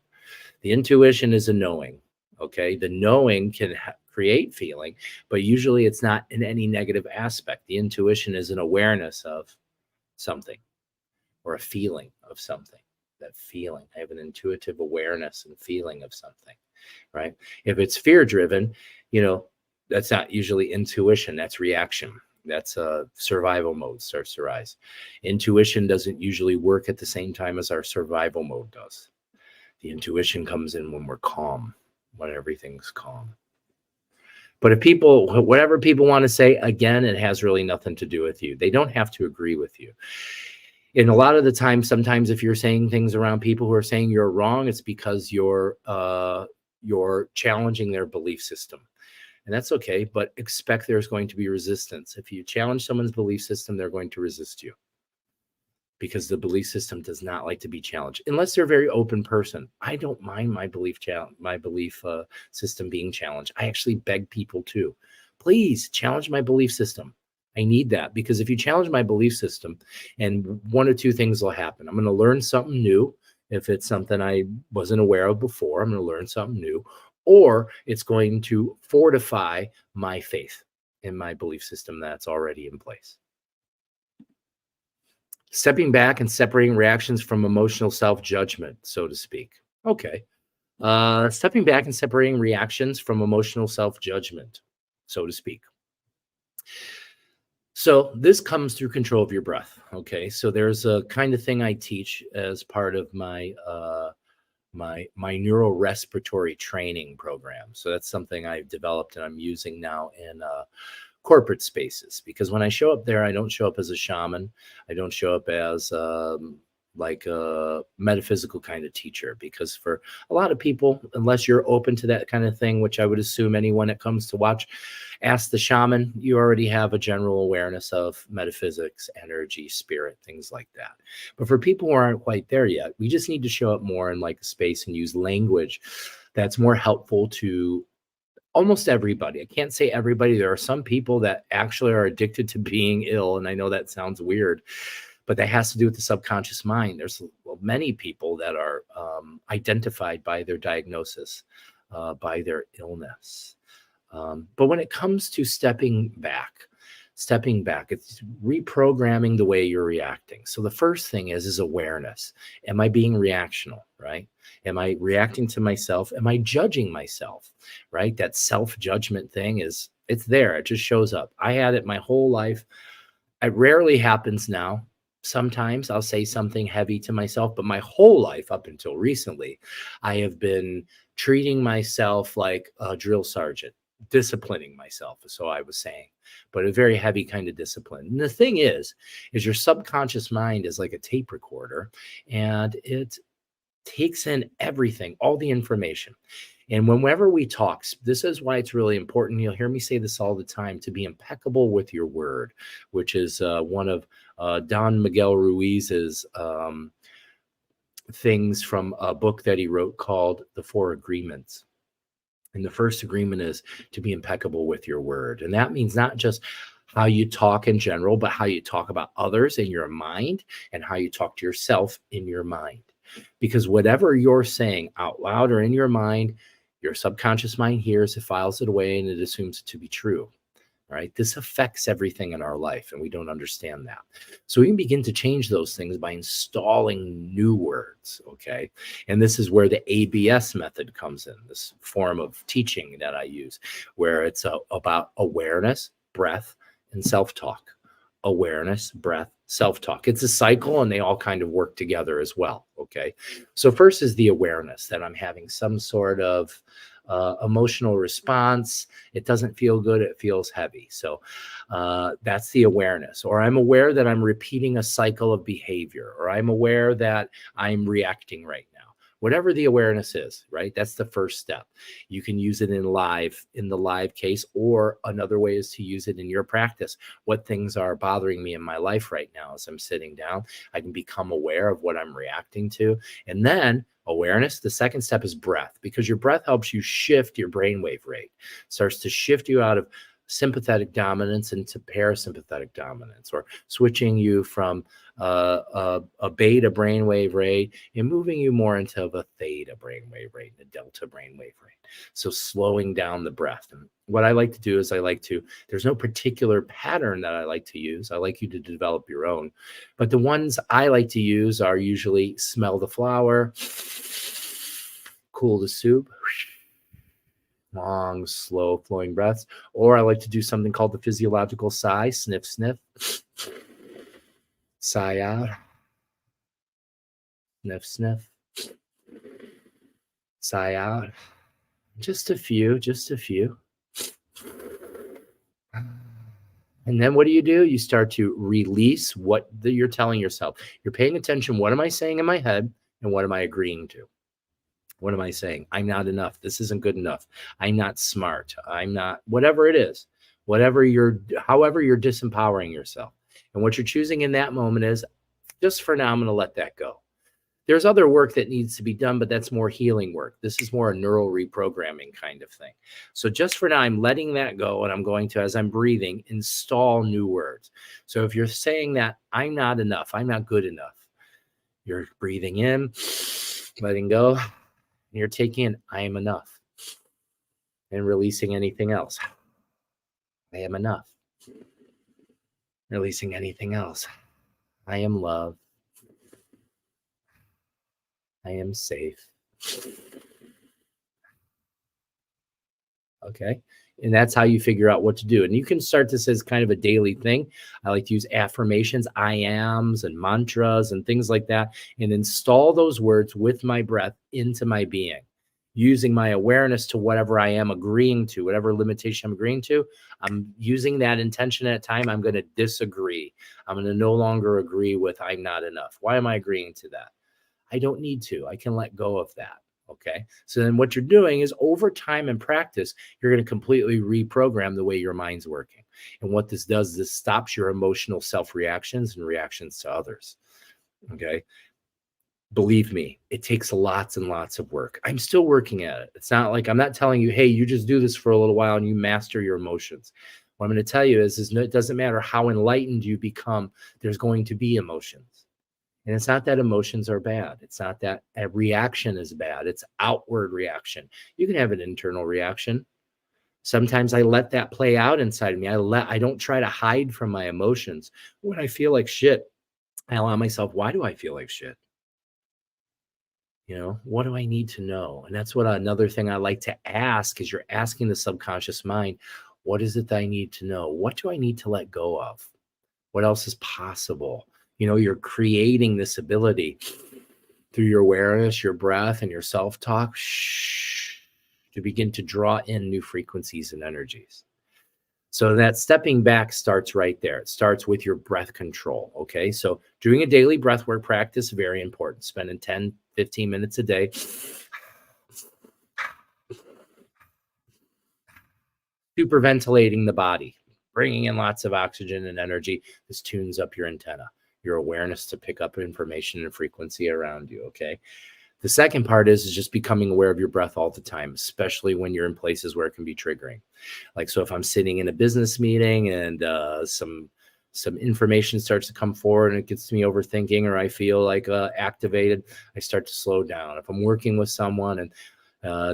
The intuition is a knowing. Okay. The knowing can create feeling, but usually it's not in any negative aspect. The intuition is an awareness of something or a feeling of something. That feeling, I have an intuitive awareness and feeling of something, right? If it's fear driven, that's not usually intuition, that's reaction. That's survival mode starts to rise. Intuition doesn't usually work at the same time as our survival mode does. The intuition comes in when we're calm, when everything's calm. But whatever people want to say, again, it has really nothing to do with you. They don't have to agree with you. And a lot of the time, sometimes if you're saying things around people who are saying you're wrong, it's because you're challenging their belief system. And that's okay, but expect there's going to be resistance. If you challenge someone's belief system, they're going to resist you because the belief system does not like to be challenged unless they're a very open person. I don't mind my belief system being challenged. I actually beg people to, please challenge my belief system. I need that because if you challenge my belief system, and one or two things will happen. I'm going to learn something new. If it's something I wasn't aware of before, I'm going to learn something new. Or it's going to fortify my faith in my belief system that's already in place. Stepping back and separating reactions from emotional self-judgment, so to speak. Okay. Stepping back and separating reactions from emotional self-judgment, so to speak. So this comes through control of your breath. Okay. So there's a kind of thing I teach as part of my my neurorespiratory training program. So that's something I've developed and I'm using now in corporate spaces, because when I show up there, I don't show up as a shaman. I don't show up as like a metaphysical kind of teacher, because for a lot of people, unless you're open to that kind of thing, which I would assume anyone that comes to watch Ask the Shaman, you already have a general awareness of metaphysics, energy, spirit, things like that. But for people who aren't quite there yet, we just need to show up more in like a space and use language that's more helpful to almost everybody. I can't say everybody. There are some people that actually are addicted to being ill. And I know that sounds weird, but that has to do with the subconscious mind. There's many people that are identified by their diagnosis, by their illness. But when it comes to stepping back, it's reprogramming the way you're reacting. So the first thing is awareness. Am I being reactional, right? Am I reacting to myself? Am I judging myself, right? That self-judgment thing it's there. It just shows up. I had it my whole life. It rarely happens now. Sometimes I'll say something heavy to myself, but my whole life up until recently, I have been treating myself like a drill sergeant, disciplining myself, so I was saying, but a very heavy kind of discipline. And the thing is your subconscious mind is like a tape recorder, and it takes in everything, all the information. And whenever we talk, this is why it's really important. You'll hear me say this all the time, to be impeccable with your word, which is one of Don Miguel Ruiz's things from a book that he wrote called The Four Agreements. And the first agreement is to be impeccable with your word. And that means not just how you talk in general, but how you talk about others in your mind and how you talk to yourself in your mind. Because whatever you're saying out loud or in your mind, your subconscious mind hears it, files it away, and it assumes it to be true. Right? This affects everything in our life, and we don't understand that. So we can begin to change those things by installing new words, okay? And this is where the ABS method comes in, this form of teaching that I use, where it's about awareness, breath, and self-talk. Awareness, breath, self-talk. It's a cycle, and they all kind of work together as well, okay? So first is the awareness that I'm having some sort of emotional response. It doesn't feel good. It feels heavy. So that's the awareness. Or I'm aware that I'm repeating a cycle of behavior, or I'm aware that I'm reacting right now. Whatever the awareness is, right? That's the first step. You can use it in the live case, or another way is to use it in your practice. What things are bothering me in my life right now as I'm sitting down? I can become aware of what I'm reacting to. And then awareness, the second step is breath, because your breath helps you shift your brainwave rate, starts to shift you out of sympathetic dominance into parasympathetic dominance, or switching you from a beta brainwave rate and moving you more into a theta brainwave rate and a delta brainwave rate. So slowing down the breath. And what I like to do is there's no particular pattern that I like to use. I like you to develop your own. But the ones I like to use are usually smell the flower, cool the soup, long, slow flowing breaths. Or I like to do something called the physiological sigh, sniff, sniff, sigh out, sniff, sniff, sigh out. Just a few. And then what do? You start to release what you're telling yourself. You're paying attention. What am I saying in my head? And what am I agreeing to? What am I saying? I'm not enough. This isn't good enough. I'm not smart. I'm not, whatever it is, however you're disempowering yourself. And what you're choosing in that moment is, just for now, I'm going to let that go. There's other work that needs to be done, but that's more healing work. This is more a neural reprogramming kind of thing. So just for now, I'm letting that go, and I'm going to, as I'm breathing, install new words. So if you're saying that I'm not enough, I'm not good enough, you're breathing in, letting go, and you're taking in, I am enough, and releasing anything else. I am enough. Releasing anything else. I am love. I am safe. Okay. And that's how you figure out what to do. And you can start this as kind of a daily thing. I like to use affirmations, I ams, and mantras and things like that, and install those words with my breath into my being, using my awareness to whatever I am agreeing to, whatever limitation I'm agreeing to. I'm using that intention at a time. I'm going to disagree. I'm going to no longer agree with I'm not enough. Why am I agreeing to that? I don't need to. I can let go of that. Okay. So then what you're doing is, over time and practice, you're going to completely reprogram the way your mind's working. And what this does is this stops your emotional self-reactions and reactions to others. Okay. Believe me, it takes lots and lots of work. I'm still working at it. It's not like I'm not telling you, hey, you just do this for a little while and you master your emotions. What I'm going to tell you is it doesn't matter how enlightened you become, there's going to be emotions. And it's not that emotions are bad. It's not that a reaction is bad. It's outward reaction. You can have an internal reaction. Sometimes I let that play out inside of me. I don't try to hide from my emotions. When I feel like shit, I allow myself, why do I feel like shit? What do I need to know? And that's what another thing I like to ask is, you're asking the subconscious mind, what is it that I need to know? What do I need to let go of? What else is possible? You're creating this ability through your awareness, your breath, and your self-talk to begin to draw in new frequencies and energies. So that stepping back starts right there. It starts with your breath control. Okay. So doing a daily breath work practice, very important. Spending 10, 15 minutes a day. Superventilating the body, bringing in lots of oxygen and energy. This tunes up your antenna. your awareness to pick up information and frequency around you. Okay. The second part is just becoming aware of your breath all the time, especially when you're in places where it can be triggering. Like, so if I'm sitting in a business meeting and some information starts to come forward and it gets me overthinking, or I feel like activated, I start to slow down. If I'm working with someone and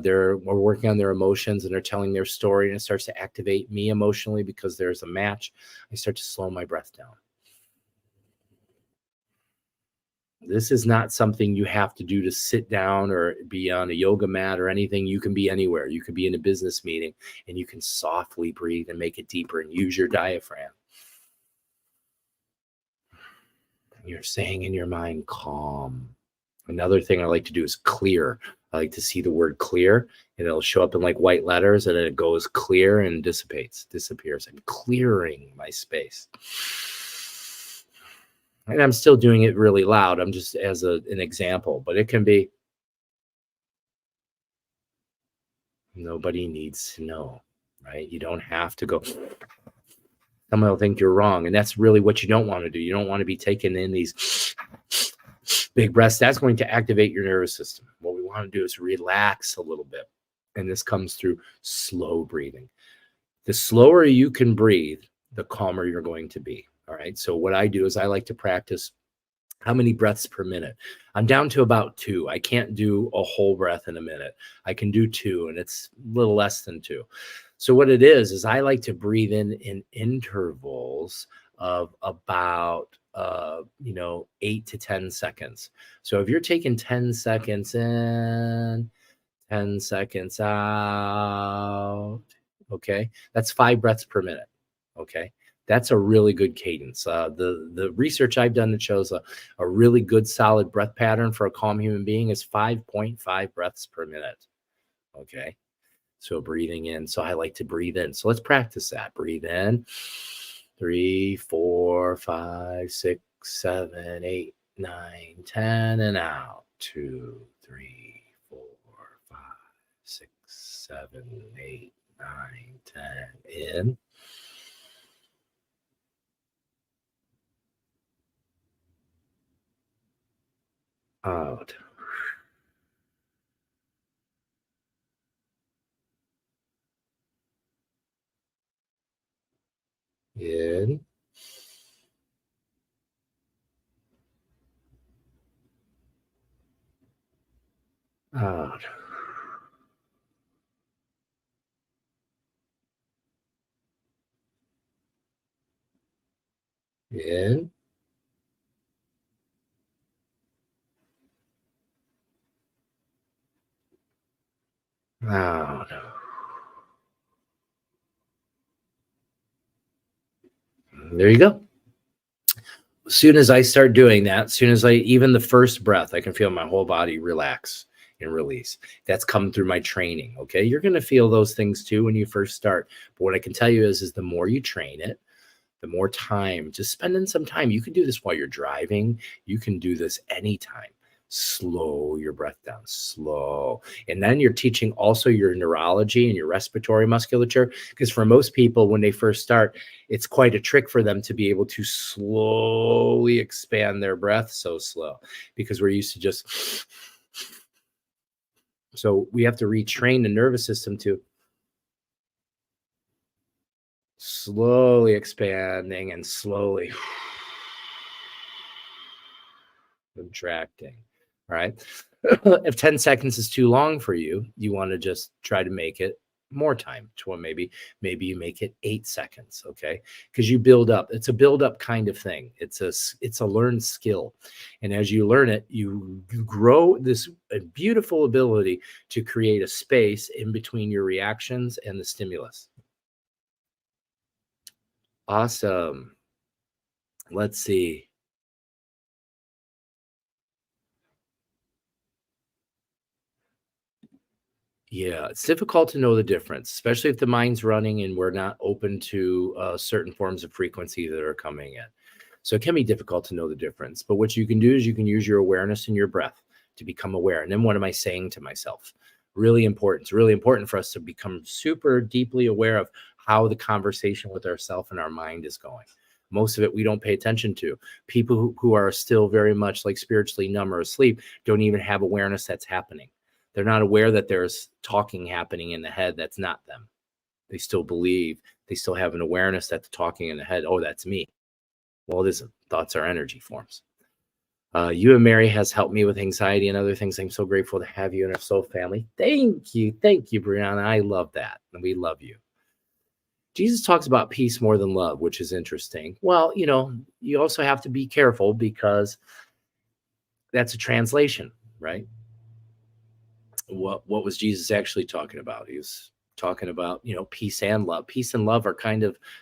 we're working on their emotions and they're telling their story and it starts to activate me emotionally because there's a match, I start to slow my breath down. This is not something you have to do to sit down or be on a yoga mat or anything. You can be anywhere. You could be in a business meeting and you can softly breathe and make it deeper and use your diaphragm. You're saying in your mind, calm. Another thing I like to do is clear. I like to see the word clear, and it'll show up in like white letters, and then it goes clear and disappears. I'm clearing my space. And I'm still doing it really loud. I'm just as an example, but it can be, nobody needs to know, right? You don't have to go. Someone will think you're wrong. And that's really what you don't want to do. You don't want to be taking in these big breaths. That's going to activate your nervous system. What we want to do is relax a little bit. And this comes through slow breathing. The slower you can breathe, the calmer you're going to be. All right. So what I do is I like to practice how many breaths per minute. I'm down to about 2. I can't do a whole breath in a minute. I can do 2, and it's a little less than 2. So what it is I like to breathe in intervals of about 8 to 10 seconds. So if you're taking 10 seconds in, 10 seconds out, okay, that's 5 breaths per minute. Okay, that's a really good cadence. The research I've done that shows a really good solid breath pattern for a calm human being is 5.5 breaths per minute. Okay, so breathing in. So I like to breathe in. So let's practice that. Breathe in. 3, 4, 5, 6, 7, 8, 9, 10, and out. 2, 3, 4, 5, 6, 7, 8, 9, 10. In. Out. In. Out. In. Out. There you go. As soon as I start doing that, as soon as even the first breath, I can feel my whole body relax and release. That's come through my training. Okay. You're going to feel those things too when you first start. But what I can tell you is the more you train it, the more time, just spending some time. You can do this while you're driving. You can do this anytime. Slow your breath down, slow. And then you're teaching also your neurology and your respiratory musculature. Because for most people, when they first start, it's quite a trick for them to be able to slowly expand their breath so slow, because we're used to just. So we have to retrain the nervous system to slowly expanding and slowly contracting. All right. If 10 seconds is too long for you, you want to just try to make it more time to maybe you make it 8 seconds. Okay. Because you build up. It's a build up kind of thing. It's a learned skill. And as you learn it, you grow this beautiful ability to create a space in between your reactions and the stimulus. Awesome. Let's see. Yeah, it's difficult to know the difference, especially if the mind's running and we're not open to certain forms of frequency that are coming in. So it can be difficult to know the difference. But what you can do is you can use your awareness and your breath to become aware. And then what am I saying to myself? Really important. It's really important for us to become super deeply aware of how the conversation with ourself and our mind is going. Most of it we don't pay attention to. People who are still very much like spiritually numb or asleep don't even have awareness that's happening. They're not aware that there's talking happening in the head that's not them. They still believe, they still have an awareness that the talking in the head, oh, that's me. Well, it isn't. Thoughts are energy forms. You and Mary has helped me with anxiety and other things. I'm so grateful to have you in our soul family. Thank you. Thank you, Brianna. I love that. And we love you. Jesus talks about peace more than love, which is interesting. Well, you also have to be careful because that's a translation, right? What was Jesus actually talking about? He was talking about, peace and love. Peace and love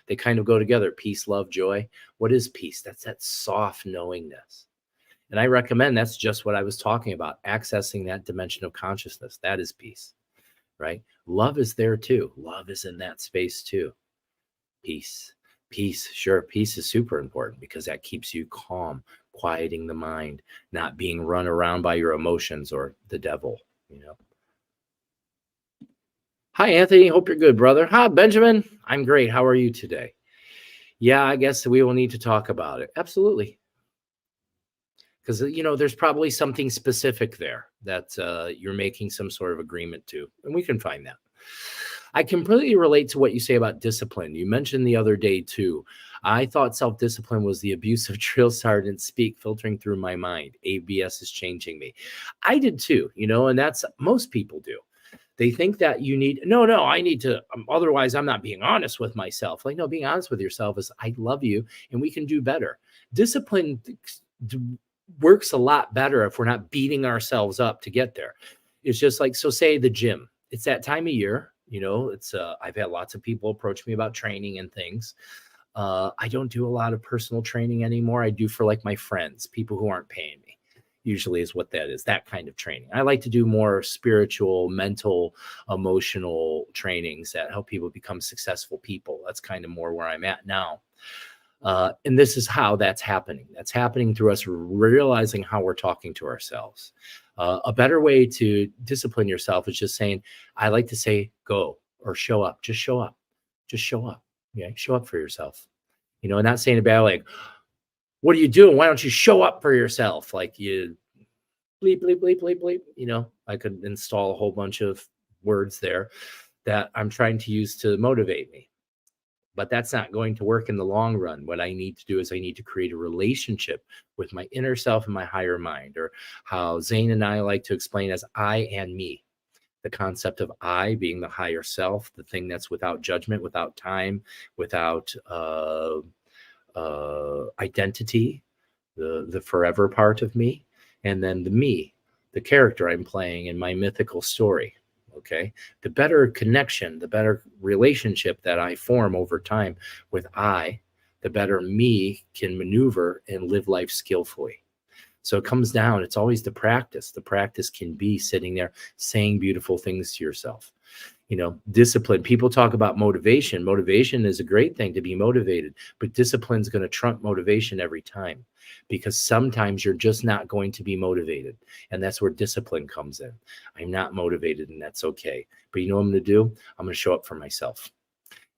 they kind of go together. Peace, love, joy. What is peace? That's that soft knowingness. And I recommend that's just what I was talking about, accessing that dimension of consciousness. That is peace, right? Love is there too. Love is in that space too. Peace, sure. Peace is super important because that keeps you calm, quieting the mind, not being run around by your emotions or the devil, Hi, Anthony. Hope you're good, brother. Hi, Benjamin. I'm great. How are you today? Yeah, I guess we will need to talk about it. Absolutely. Because, there's probably something specific there that you're making some sort of agreement to, and we can find that. I completely relate to what you say about discipline. You mentioned the other day, too. I thought self-discipline was the abuse of drill sergeant speak filtering through my mind. ABS is changing me. I did, too, and that's most people do. They think that I need to, otherwise I'm not being honest with myself. Like, no, being honest with yourself is I love you and we can do better. Discipline works a lot better if we're not beating ourselves up to get there. It's just like, so say the gym, it's that time of year, it's I've had lots of people approach me about training and things. I don't do a lot of personal training anymore. I do for like my friends, people who aren't paying me, usually is what that is, that kind of training. I like to do more spiritual, mental, emotional trainings that help people become successful people. That's kind of more where I'm at now. And this is how that's happening. That's happening through us realizing how we're talking to ourselves. A better way to discipline yourself is just saying, I like to say, go or show up. Just show up. Just show up. Yeah, show up for yourself. And not saying about like, what are you doing? Why don't you show up for yourself? Like you bleep, bleep, bleep, bleep, bleep. I could install a whole bunch of words there that I'm trying to use to motivate me. But that's not going to work in the long run. What I need to do is I need to create a relationship with my inner self and my higher mind, or how Zane and I like to explain as I and me. The concept of I being the higher self, the thing that's without judgment, without time, without identity, the forever part of me, and then the me, the character I'm playing in my mythical story. Okay, the better connection, the better relationship that I form over time with I, the better me can maneuver and live life skillfully. So it comes down, it's always the practice. The practice can be sitting there saying beautiful things to yourself. Discipline. People talk about motivation. Motivation is a great thing to be motivated, but discipline is going to trump motivation every time, because sometimes you're just not going to be motivated. And that's where discipline comes in. I'm not motivated, and that's okay. But you know what I'm going to do? I'm going to show up for myself.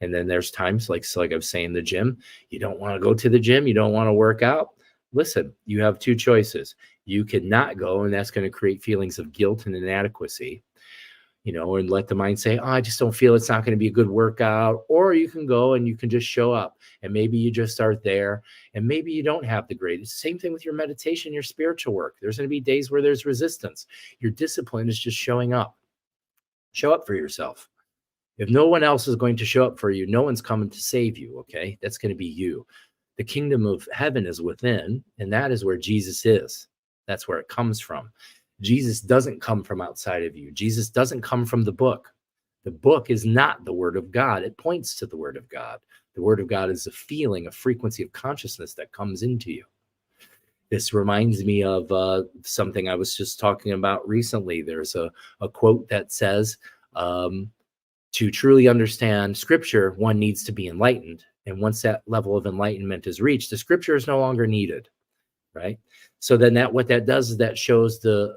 And then there's times like I was saying, the gym, you don't want to go to the gym. You don't want to work out. Listen, you have two choices. You could not go, and that's going to create feelings of guilt and inadequacy. And let the mind say, oh, I just don't feel it's not going to be a good workout. Or you can go and you can just show up, and maybe you just start there, and maybe you don't have the greatest. Same thing with your meditation, your spiritual work. There's going to be days where there's resistance. Your discipline is just showing up. Show up for yourself. If no one else is going to show up for you, no one's coming to save you. Okay. That's going to be you. The kingdom of heaven is within, and that is where Jesus is. That's where it comes from. Jesus doesn't come from outside of you. Jesus doesn't come from the book. The book is not the word of God. It points to the word of God. The word of God is a feeling, a frequency of consciousness that comes into you. This reminds me of something I was just talking about recently. There's a quote that says, to truly understand scripture, one needs to be enlightened. And once that level of enlightenment is reached, the scripture is no longer needed. Right. So then what that does is that shows the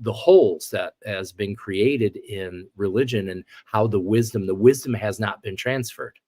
holes that has been created in religion, and how the wisdom has not been transferred.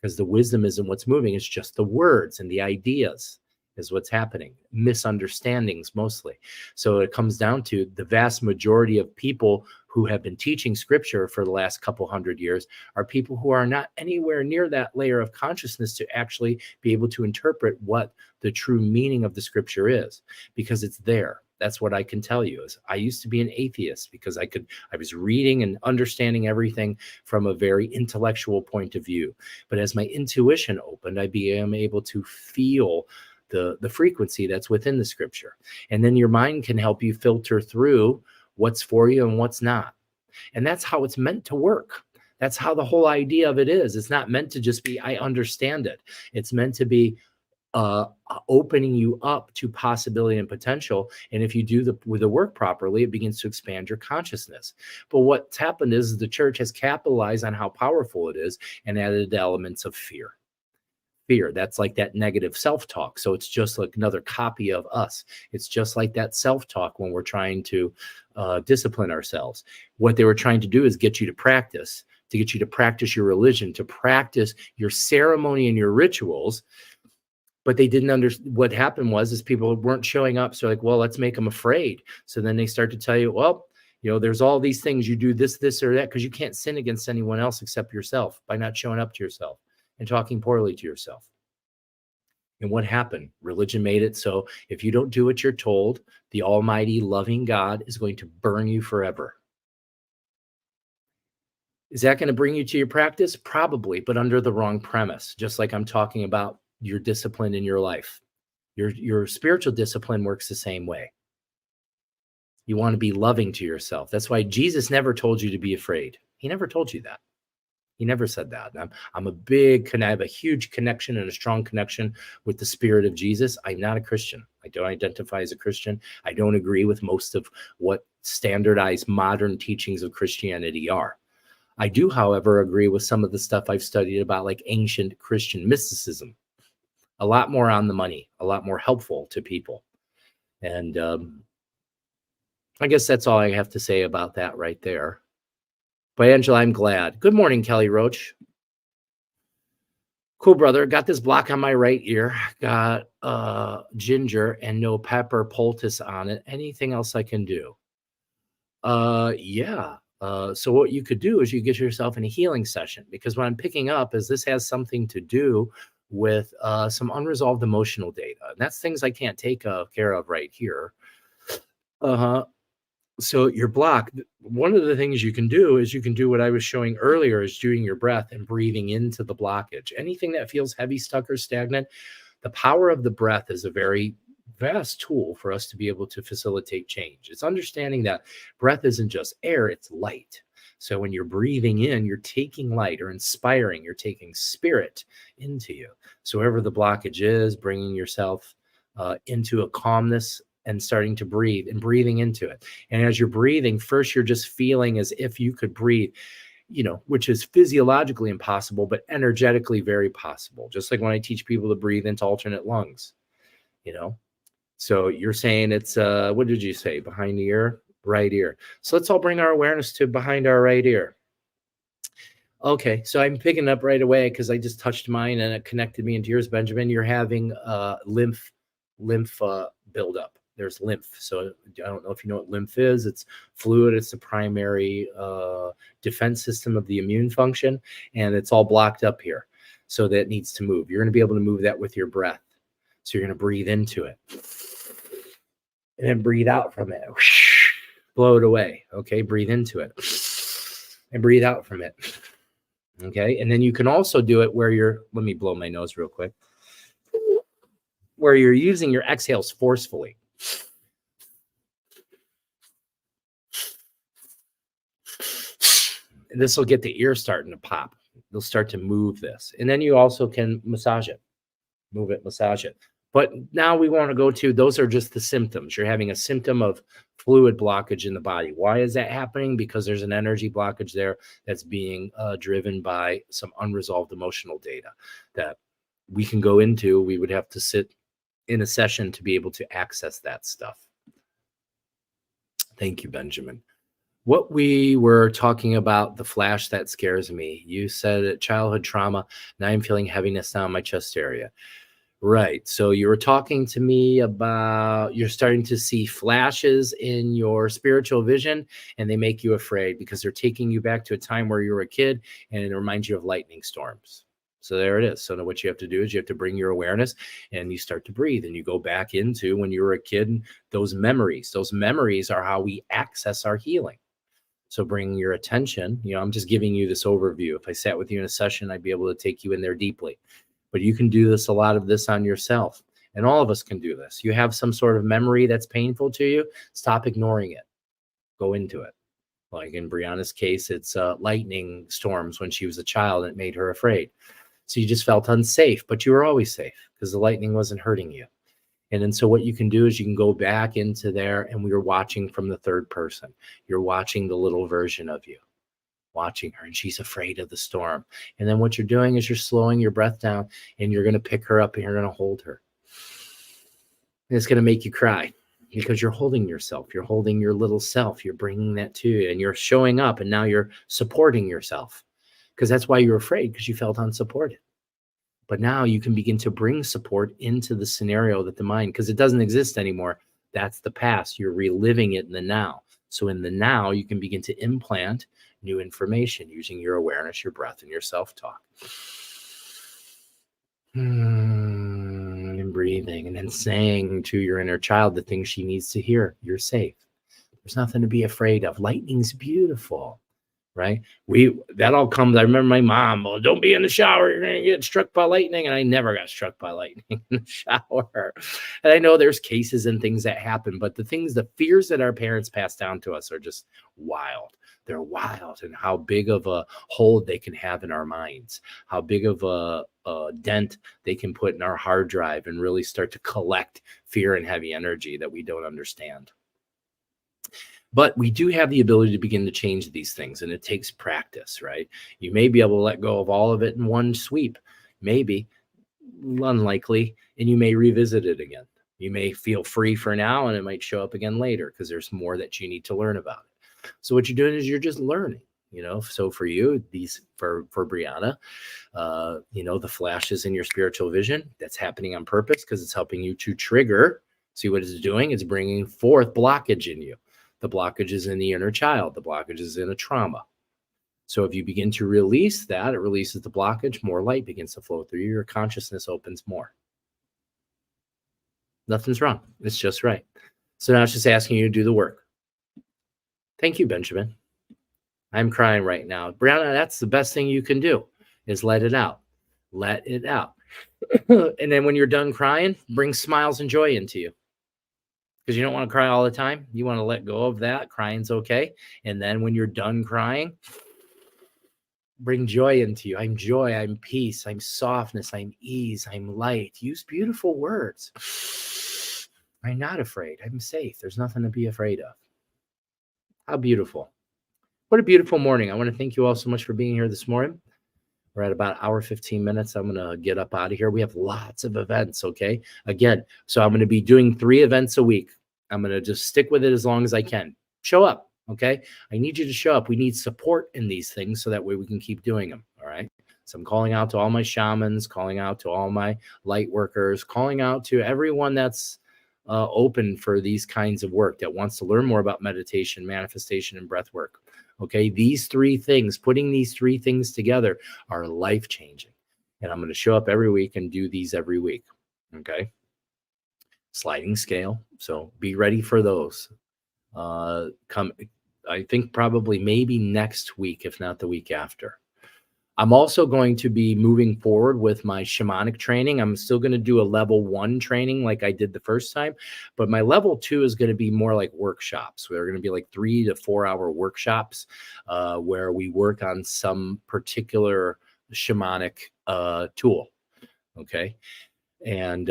because the wisdom isn't what's moving. It's just the words and the ideas is what's happening. Misunderstandings mostly. So it comes down to the vast majority of people who have been teaching scripture for the last couple hundred years are people who are not anywhere near that layer of consciousness to actually be able to interpret what the true meaning of the scripture is, because it's there. That's what I can tell you. Is I used to be an atheist because I was reading and understanding everything from a very intellectual point of view. But as my intuition opened, I became able to feel the frequency that's within the scripture. And then your mind can help you filter through what's for you and what's not. And that's how it's meant to work. That's how the whole idea of it is. It's not meant to just be, I understand it. It's meant to be opening you up to possibility and potential. And if you do the work properly, it begins to expand your consciousness. But what's happened is the church has capitalized on how powerful it is and added elements of fear. Fear, that's like that negative self-talk. So it's just like another copy of us. It's just like that self-talk when we're trying to discipline ourselves. What they were trying to do is get you to practice your religion, to practice your ceremony and your rituals. But they didn't understand. What happened was people weren't showing up. So like, well, let's make them afraid. So then they start to tell you, well, there's all these things you do, this or that, because you can't sin against anyone else except yourself by not showing up to yourself and talking poorly to yourself. And what happened? Religion made it so if you don't do what you're told, the almighty loving God is going to burn you forever. Is that going to bring you to your practice? Probably, but under the wrong premise. Just like I'm talking about your discipline in your life. Your spiritual discipline works the same way. You want to be loving to yourself. That's why Jesus never told you to be afraid. He never told you that. He never said that. I have a huge connection and a strong connection with the spirit of Jesus. I'm not a Christian. I don't identify as a Christian. I don't agree with most of what standardized modern teachings of Christianity are. I do, however, agree with some of the stuff I've studied about like ancient Christian mysticism. A lot more on the money, a lot more helpful to people. And I guess that's all I have to say about that right there. But Angela, I'm glad. Good morning, Kelly Roach. Cool, brother. Got this block on my right ear. Got ginger and no pepper poultice on it. Anything else I can do? Yeah. So what you could do is you get yourself in a healing session, because what I'm picking up is this has something to do with some unresolved emotional data. And that's things I can't take care of right here. So your block, one of the things you can do is you can do what I was showing earlier, is doing your breath and breathing into the blockage. Anything that feels heavy, stuck, or stagnant, the power of the breath is a very vast tool for us to be able to facilitate change. It's understanding that breath isn't just air, it's light. So when you're breathing in, you're taking light or inspiring, you're taking spirit into you. So wherever the blockage is, bringing yourself into a calmness and starting to breathe and breathing into it. And as you're breathing, first, you're just feeling as if you could breathe, which is physiologically impossible, but energetically very possible. Just like when I teach people to breathe into alternate lungs, So you're saying it's, what did you say? Behind the ear, right ear. So let's all bring our awareness to behind our right ear. Okay, so I'm picking up right away because I just touched mine and it connected me into yours, Benjamin. You're having lymph buildup. There's lymph. So I don't know if you know what lymph is. It's fluid. It's the primary defense system of the immune function, and it's all blocked up here. So that needs to move. You're going to be able to move that with your breath. So you're going to breathe into it and then breathe out from it. Blow it away. Okay, breathe into it and breathe out from it. Okay, and then you can also do it where let me blow my nose real quick, where you're using your exhales forcefully. This will get the ear starting to pop. They'll start to move this. And then you also can massage it, move it, massage it. But now we want to go to, those are just the symptoms. You're having a symptom of fluid blockage in the body. Why is that happening? Because there's an energy blockage there that's being driven by some unresolved emotional data that we can go into. We would have to sit in a session to be able to access that stuff. Thank you, Benjamin. What we were talking about, the flash that scares me. You said childhood trauma. Now I'm feeling heaviness down my chest area. Right. So you were talking to me about you're starting to see flashes in your spiritual vision, and they make you afraid because they're taking you back to a time where you were a kid, and it reminds you of lightning storms. So there it is. So now what you have to do is you have to bring your awareness and you start to breathe and you go back into when you were a kid, and those memories. Those memories are how we access our healing. So bring your attention, I'm just giving you this overview. If I sat with you in a session, I'd be able to take you in there deeply. But you can do this, a lot of this on yourself. And all of us can do this. You have some sort of memory that's painful to you. Stop ignoring it. Go into it. Like in Brianna's case, it's lightning storms when she was a child, and it made her afraid. So you just felt unsafe, but you were always safe because the lightning wasn't hurting you. And then so what you can do is you can go back into there, and we are watching from the third person. You're watching the little version of you, watching her, and she's afraid of the storm. And then what you're doing is you're slowing your breath down, and you're going to pick her up and you're going to hold her. And it's going to make you cry because you're holding yourself. You're holding your little self. You're bringing that to you, and you're showing up, and now you're supporting yourself because that's why you're afraid, because you felt unsupported. But now you can begin to bring support into the scenario that the mind, because it doesn't exist anymore. That's the past. You're reliving it in the now. So in the now, you can begin to implant new information using your awareness, your breath, and your self-talk. And breathing, and then saying to your inner child the things she needs to hear. You're safe. There's nothing to be afraid of. Lightning's beautiful. Right? That all comes. I remember my mom, well, don't be in the shower. You're going to get struck by lightning. And I never got struck by lightning in the shower. And I know there's cases and things that happen, but the fears that our parents pass down to us are just wild. They're wild, and how big of a hold they can have in our minds, how big of a dent they can put in our hard drive and really start to collect fear and heavy energy that we don't understand. But we do have the ability to begin to change these things, and it takes practice, right? You may be able to let go of all of it in one sweep, maybe, unlikely, and you may revisit it again. You may feel free for now, and it might show up again later because there's more that you need to learn about it. So what you're doing is you're just learning, So for you, for Brianna, the flashes in your spiritual vision, that's happening on purpose because it's helping you to trigger. See what it's doing? It's bringing forth blockage in you. The blockage is in the inner child. The blockage is in a trauma. So if you begin to release that, it releases the blockage. More light begins to flow through you. Your consciousness opens more. Nothing's wrong. It's just right. So now it's just asking you to do the work. Thank you, Benjamin. I'm crying right now. Brianna, that's the best thing you can do is let it out. Let it out. And then when you're done crying, bring smiles and joy into you. Because you don't want to cry all the time. You want to let go of that. Crying's okay. And then when you're done crying, bring joy into you. I'm joy. I'm peace. I'm softness. I'm ease. I'm light. Use beautiful words. I'm not afraid. I'm safe. There's nothing to be afraid of. How beautiful. What a beautiful morning. I want to thank you all so much for being here this morning. We're at about hour 15 minutes. I'm going to get up out of here. We have lots of events, okay? Again, so I'm going to be doing 3 events a week. I'm going to just stick with it as long as I can. Show up, okay? I need you to show up. We need support in these things so that way we can keep doing them, all right? So I'm calling out to all my shamans, calling out to all my light workers, calling out to everyone that's open for these kinds of work, that wants to learn more about meditation, manifestation, and breath work. Okay, these 3 things, putting these 3 things together are life-changing. And I'm going to show up every week and do these every week. Okay, sliding scale. So be ready for those. Come, I think probably maybe next week, if not the week after. I'm also going to be moving forward with my shamanic training. I'm still going to do a level 1 training like I did the first time, but my level 2 is going to be more like workshops. They're going to be like 3 to 4 hour workshops where we work on some particular shamanic tool. Okay. And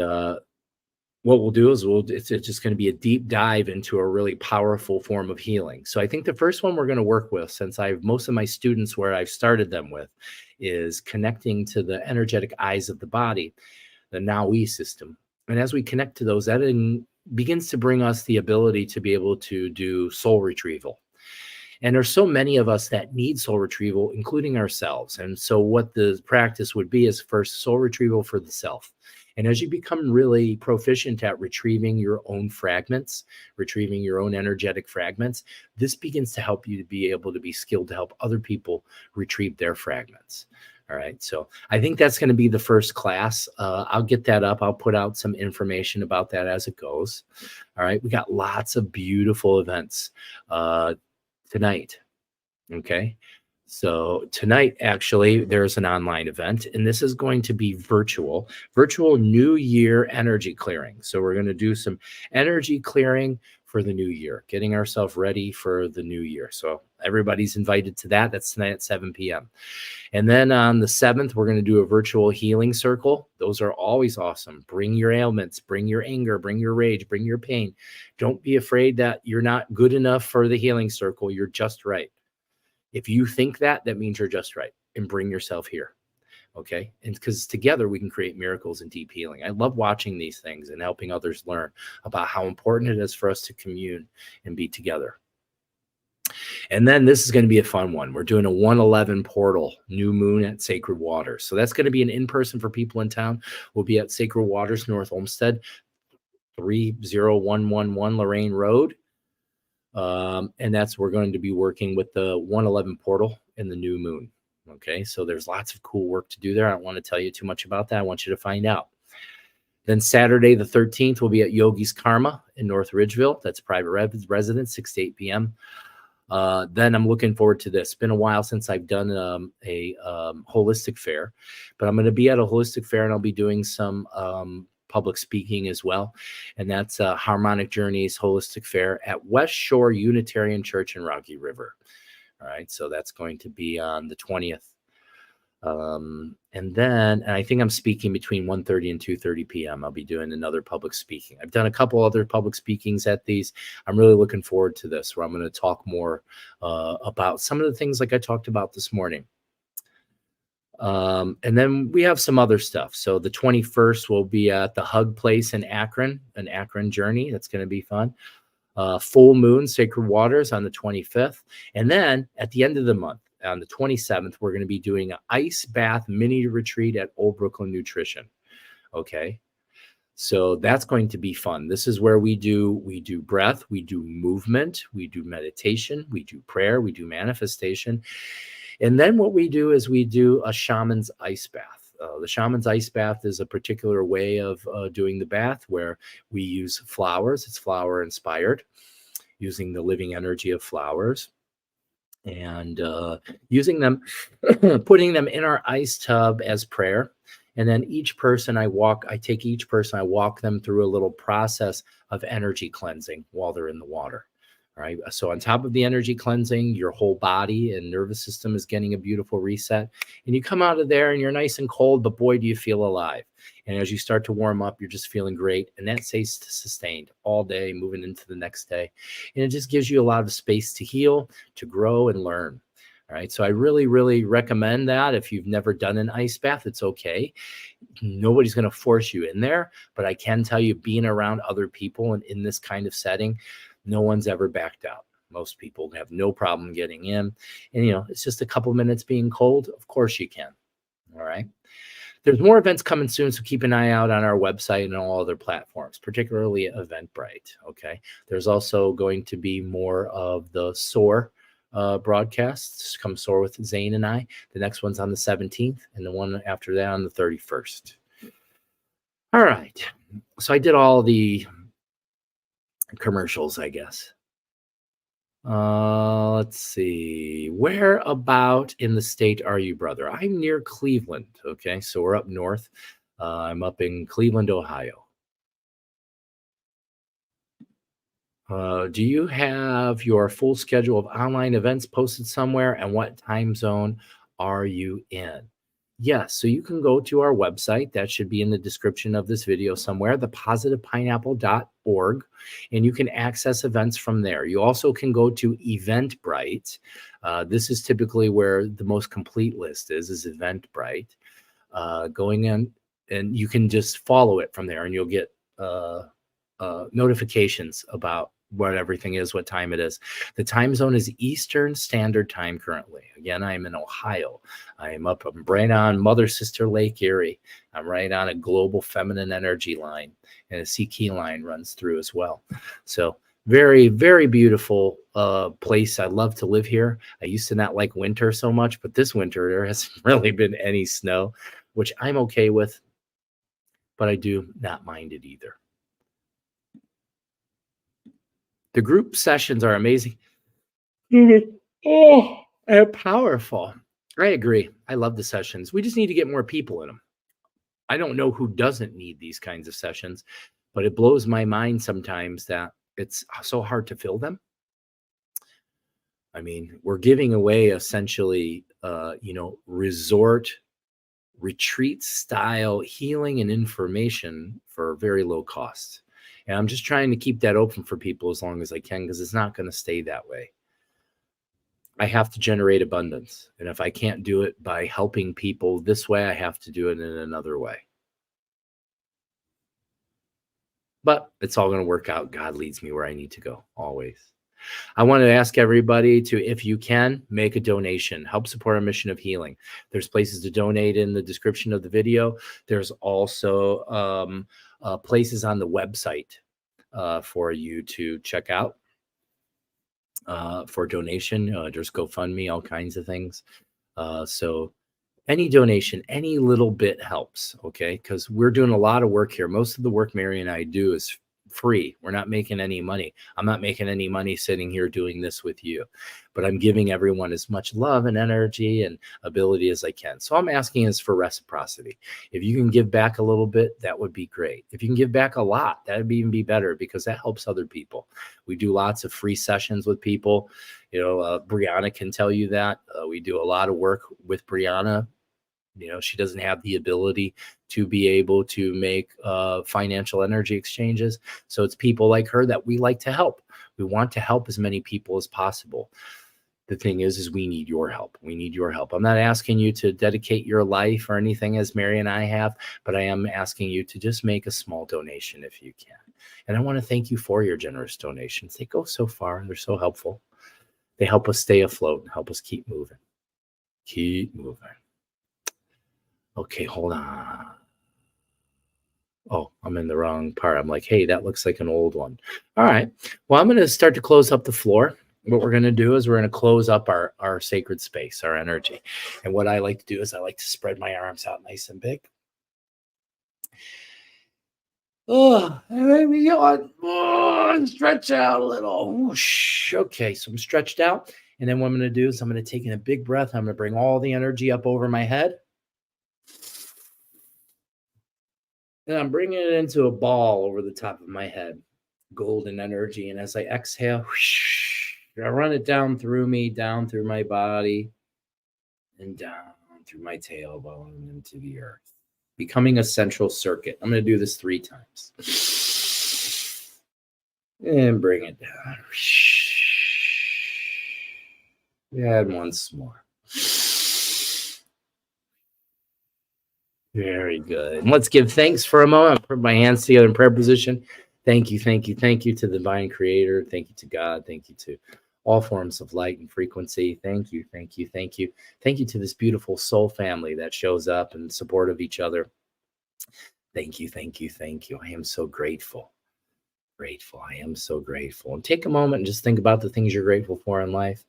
what we'll do is it's just going to be a deep dive into a really powerful form of healing. So I think the first one we're going to work with, since most of my students where I've started them with, is connecting to the energetic eyes of the body, the Naui system. And as we connect to those, that begins to bring us the ability to be able to do soul retrieval. And there's so many of us that need soul retrieval, including ourselves. And so what the practice would be is first soul retrieval for the self. And as you become really proficient at retrieving your own fragments, retrieving your own energetic fragments, this begins to help you to be able to be skilled to help other people retrieve their fragments. All right. So I think that's going to be the first class. I'll get that up. I'll put out some information about that as it goes. All right. We got lots of beautiful events tonight. Okay. So tonight, actually, there's an online event, and this is going to be virtual New Year energy clearing. So we're going to do some energy clearing for the new year, getting ourselves ready for the new year. So everybody's invited to that. That's tonight at 7 p.m. And then on the 7th, we're going to do a virtual healing circle. Those are always awesome. Bring your ailments, bring your anger, bring your rage, bring your pain. Don't be afraid that you're not good enough for the healing circle. You're just right. If you think that, that means you're just right, and bring yourself here. Okay. And because together we can create miracles and deep healing. I love watching these things and helping others learn about how important it is for us to commune and be together. And then this is going to be a fun one. We're doing a 111 portal, new moon at Sacred Waters. So that's going to be an in-person for people in town. We'll be at Sacred Waters, North Olmsted, 30111 Lorraine Road. And we're going to be working with the 111 portal in the new moon. Okay, so there's lots of cool work to do there. I don't want to tell you too much about that. I want you to find out. Then Saturday the 13th, we'll be at Yogi's Karma in North Ridgeville. That's private residence, 6 to 8 p.m. Then I'm looking forward to this. It's been a while since I've done a holistic fair, but I'm going to be at a holistic fair, and I'll be doing some public speaking as well. And that's Harmonic Journeys Holistic Fair at West Shore Unitarian Church in Rocky River. All right. So that's going to be on the 20th. And I think I'm speaking between 1:30 and 2:30 p.m. I'll be doing another public speaking. I've done a couple other public speakings at these. I'm really looking forward to this, where I'm going to talk more about some of the things like I talked about this morning. And then we have some other stuff. So the 21st will be at the Hug Place in Akron, an Akron journey. That's going to be fun. Full moon, Sacred Waters on the 25th. And then at the end of the month, on the 27th, we're going to be doing an ice bath mini retreat at Old Brooklyn Nutrition. Okay. So that's going to be fun. This is where we do breath, we do movement, we do meditation, we do prayer, we do manifestation. And then what we do is we do a shaman's ice bath. The shaman's ice bath is a particular way of doing the bath where we use flowers. It's flower inspired, using the living energy of flowers, and using them, putting them in our ice tub as prayer. And then each person I walk them through a little process of energy cleansing while they're in the water. All right. So on top of the energy cleansing, your whole body and nervous system is getting a beautiful reset. And you come out of there and you're nice and cold, but boy, do you feel alive. And as you start to warm up, you're just feeling great. And that stays sustained all day, moving into the next day. And it just gives you a lot of space to heal, to grow, and learn. All right. So I really, really recommend that. If you've never done an ice bath, it's okay. Nobody's going to force you in there. But I can tell you, being around other people and in this kind of setting, no one's ever backed out. Most people have no problem getting in. And, it's just a couple minutes being cold. Of course you can. All right. There's more events coming soon, so keep an eye out on our website and all other platforms, particularly Eventbrite. Okay. There's also going to be more of the SOAR broadcasts. Come SOAR with Zane and I. The next one's on the 17th, and the one after that on the 31st. All right. So I did all the commercials, I guess. Let's see. Where about in the state are you, brother? I'm near Cleveland. Okay, so we're up north. I'm up in Cleveland, Ohio. Do you have your full schedule of online events posted somewhere, and what time zone are you in? Yes, so you can go to our website. That should be in the description of this video somewhere, thepositivepineapple.org, and you can access events from there. You also can go to Eventbrite. This is typically where the most complete list is Eventbrite. Going in, and you can just follow it from there, and you'll get notifications about what everything is, what time it is. The time zone is Eastern Standard Time currently. Again, I'm in Ohio. I'm right on Mother Sister Lake Erie. I'm right on a global feminine energy line, and a sea key line runs through as well. So very, very beautiful place. I love to live here. I used to not like winter so much, but this winter there hasn't really been any snow, which I'm okay with, but I do not mind it either. The group sessions are amazing. Oh, and powerful. I agree. I love the sessions. We just need to get more people in them. I don't know who doesn't need these kinds of sessions, but it blows my mind sometimes that it's so hard to fill them. I mean, we're giving away essentially, resort retreat style healing and information for very low cost. And I'm just trying to keep that open for people as long as I can, because it's not going to stay that way. I have to generate abundance. And if I can't do it by helping people this way, I have to do it in another way. But it's all going to work out. God leads me where I need to go, always. I want to ask everybody to, if you can, make a donation. Help support our mission of healing. There's places to donate in the description of the video. There's also places on the website for you to check out for donation. There's GoFundMe, all kinds of things. So any donation, any little bit helps, okay? Because we're doing a lot of work here. Most of the work Mary and I do is free. We're not making any money. I'm not making any money sitting here doing this with you, but I'm giving everyone as much love and energy and ability as I can. So I'm asking is for reciprocity. If you can give back a little bit, that would be great. If you can give back a lot, that would even be better, because that helps other people. We do lots of free sessions with people. Brianna can tell you that. We do a lot of work with Brianna. She doesn't have the ability to be able to make financial energy exchanges. So it's people like her that we like to help. We want to help as many people as possible. The thing is we need your help. We need your help. I'm not asking you to dedicate your life or anything as Mary and I have, but I am asking you to just make a small donation if you can. And I want to thank you for your generous donations. They go so far. They're so helpful. They help us stay afloat and help us keep moving. Keep moving. Okay, hold on. Oh, I'm in the wrong part. I'm like, hey, that looks like an old one. All right. Well, I'm going to start to close up the floor. What we're going to do is we're going to close up our sacred space, our energy. And what I like to do is I like to spread my arms out nice and big. Oh, and then we yawn. Oh, and stretch out a little. Whoosh. Okay, so I'm stretched out. And then what I'm going to do is I'm going to take in a big breath. I'm going to bring all the energy up over my head. And I'm bringing it into a ball over the top of my head, golden energy. And as I exhale, whoosh, I run it down through me, down through my body, and down through my tailbone into the earth, becoming a central circuit. I'm going to do this 3 times. And bring it down. And once more. Very good. And let's give thanks for a moment. Put my hands together in prayer position. Thank you, thank you, thank you to the divine creator. Thank you to God. Thank you to all forms of light and frequency. Thank you, thank you, thank you. Thank you to this beautiful soul family that shows up in support of each other. Thank you, thank you, thank you. I am so grateful. Grateful. I am so grateful. And take a moment and just think about the things you're grateful for in life.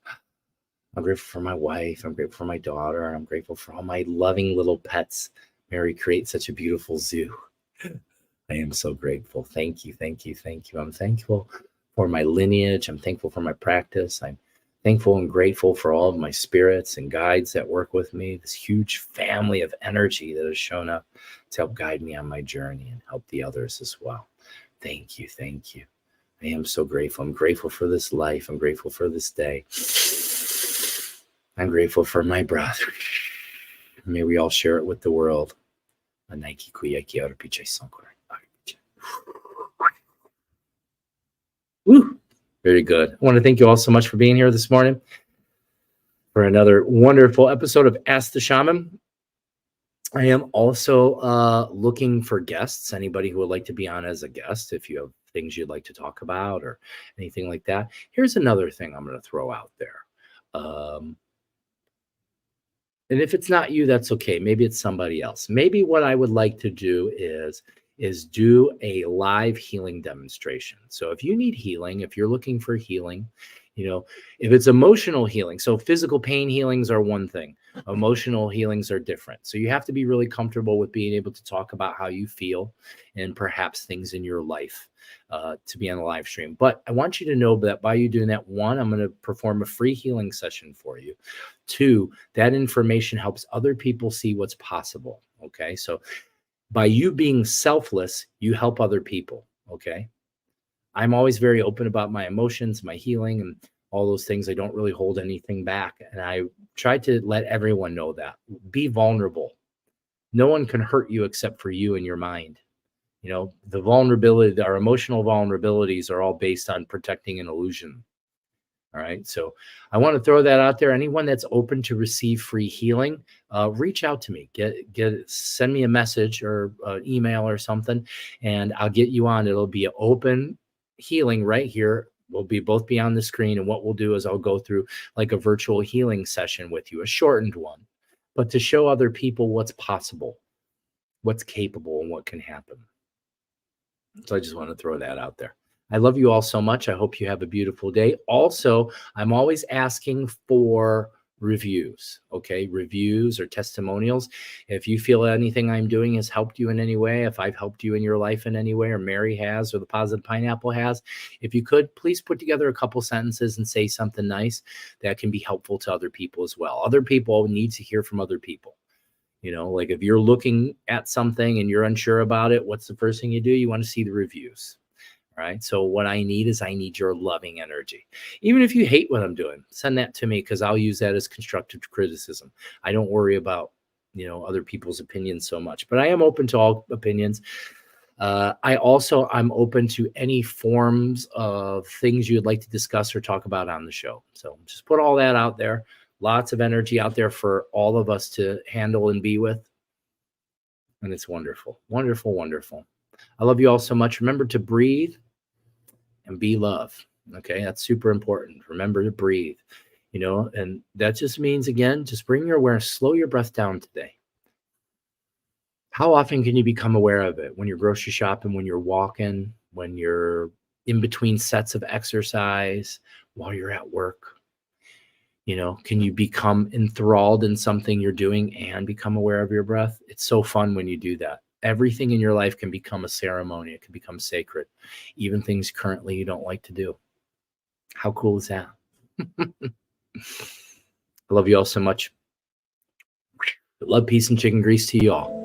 I'm grateful for my wife. I'm grateful for my daughter. I'm grateful for all my loving little pets. Mary creates such a beautiful zoo. I am so grateful. Thank you, thank you, thank you. I'm thankful for my lineage. I'm thankful for my practice. I'm thankful and grateful for all of my spirits and guides that work with me, this huge family of energy that has shown up to help guide me on my journey and help the others as well. Thank you, thank you. I am so grateful. I'm grateful for this life. I'm grateful for this day. I'm grateful for my breath. May we all share it with the world. Woo! Very good. I want to thank you all so much for being here this morning for another wonderful episode of Ask the Shaman. I am also looking for guests. Anybody who would like to be on as a guest, if you have things you'd like to talk about or anything like that. Here's another thing I'm going to throw out there. And if it's not you, that's okay. Maybe it's somebody else. Maybe what I would like to do is do a live healing demonstration. So if you need healing, if you're looking for healing, if it's emotional healing, so physical pain healings are one thing, emotional healings are different. So you have to be really comfortable with being able to talk about how you feel and perhaps things in your life to be on the live stream. But I want you to know that by you doing that, one, I'm going to perform a free healing session for you. Two, that information helps other people see what's possible. Okay. So by you being selfless, you help other people. Okay. I'm always very open about my emotions, my healing, and all those things. I don't really hold anything back. And I try to let everyone know that. Be vulnerable. No one can hurt you except for you and your mind. The vulnerability, our emotional vulnerabilities are all based on protecting an illusion. All right. So I want to throw that out there. Anyone that's open to receive free healing, reach out to me. Send me a message or email or something, and I'll get you on. It'll be an open healing right here. We'll both be on the screen. And what we'll do is I'll go through like a virtual healing session with you, a shortened one, but to show other people what's possible, what's capable, and what can happen. So I just want to throw that out there. I love you all so much. I hope you have a beautiful day. Also, I'm always asking for reviews, okay? Reviews or testimonials. If you feel anything I'm doing has helped you in any way, if I've helped you in your life in any way, or Mary has, or the Positive Pineapple has, if you could, please put together a couple sentences and say something nice that can be helpful to other people as well. Other people need to hear from other people. Like if you're looking at something and you're unsure about it, what's the first thing you do? You want to see the reviews. Right. So what I need your loving energy. Even if you hate what I'm doing, send that to me because I'll use that as constructive criticism. I don't worry about, other people's opinions so much, but I am open to all opinions. I'm open to any forms of things you'd like to discuss or talk about on the show. So just put all that out there. Lots of energy out there for all of us to handle and be with. And it's wonderful, wonderful, wonderful. I love you all so much. Remember to breathe and be love. Okay. That's super important. Remember to breathe, and that just means, again, just bring your awareness, slow your breath down today. How often can you become aware of it? When you're grocery shopping, when you're walking, when you're in between sets of exercise, while you're at work, can you become enthralled in something you're doing and become aware of your breath? It's so fun when you do that. Everything in your life can become a ceremony. It can become sacred, even things currently you don't like to do. How cool is that? I love you all so much. Love, peace, and chicken grease to you all.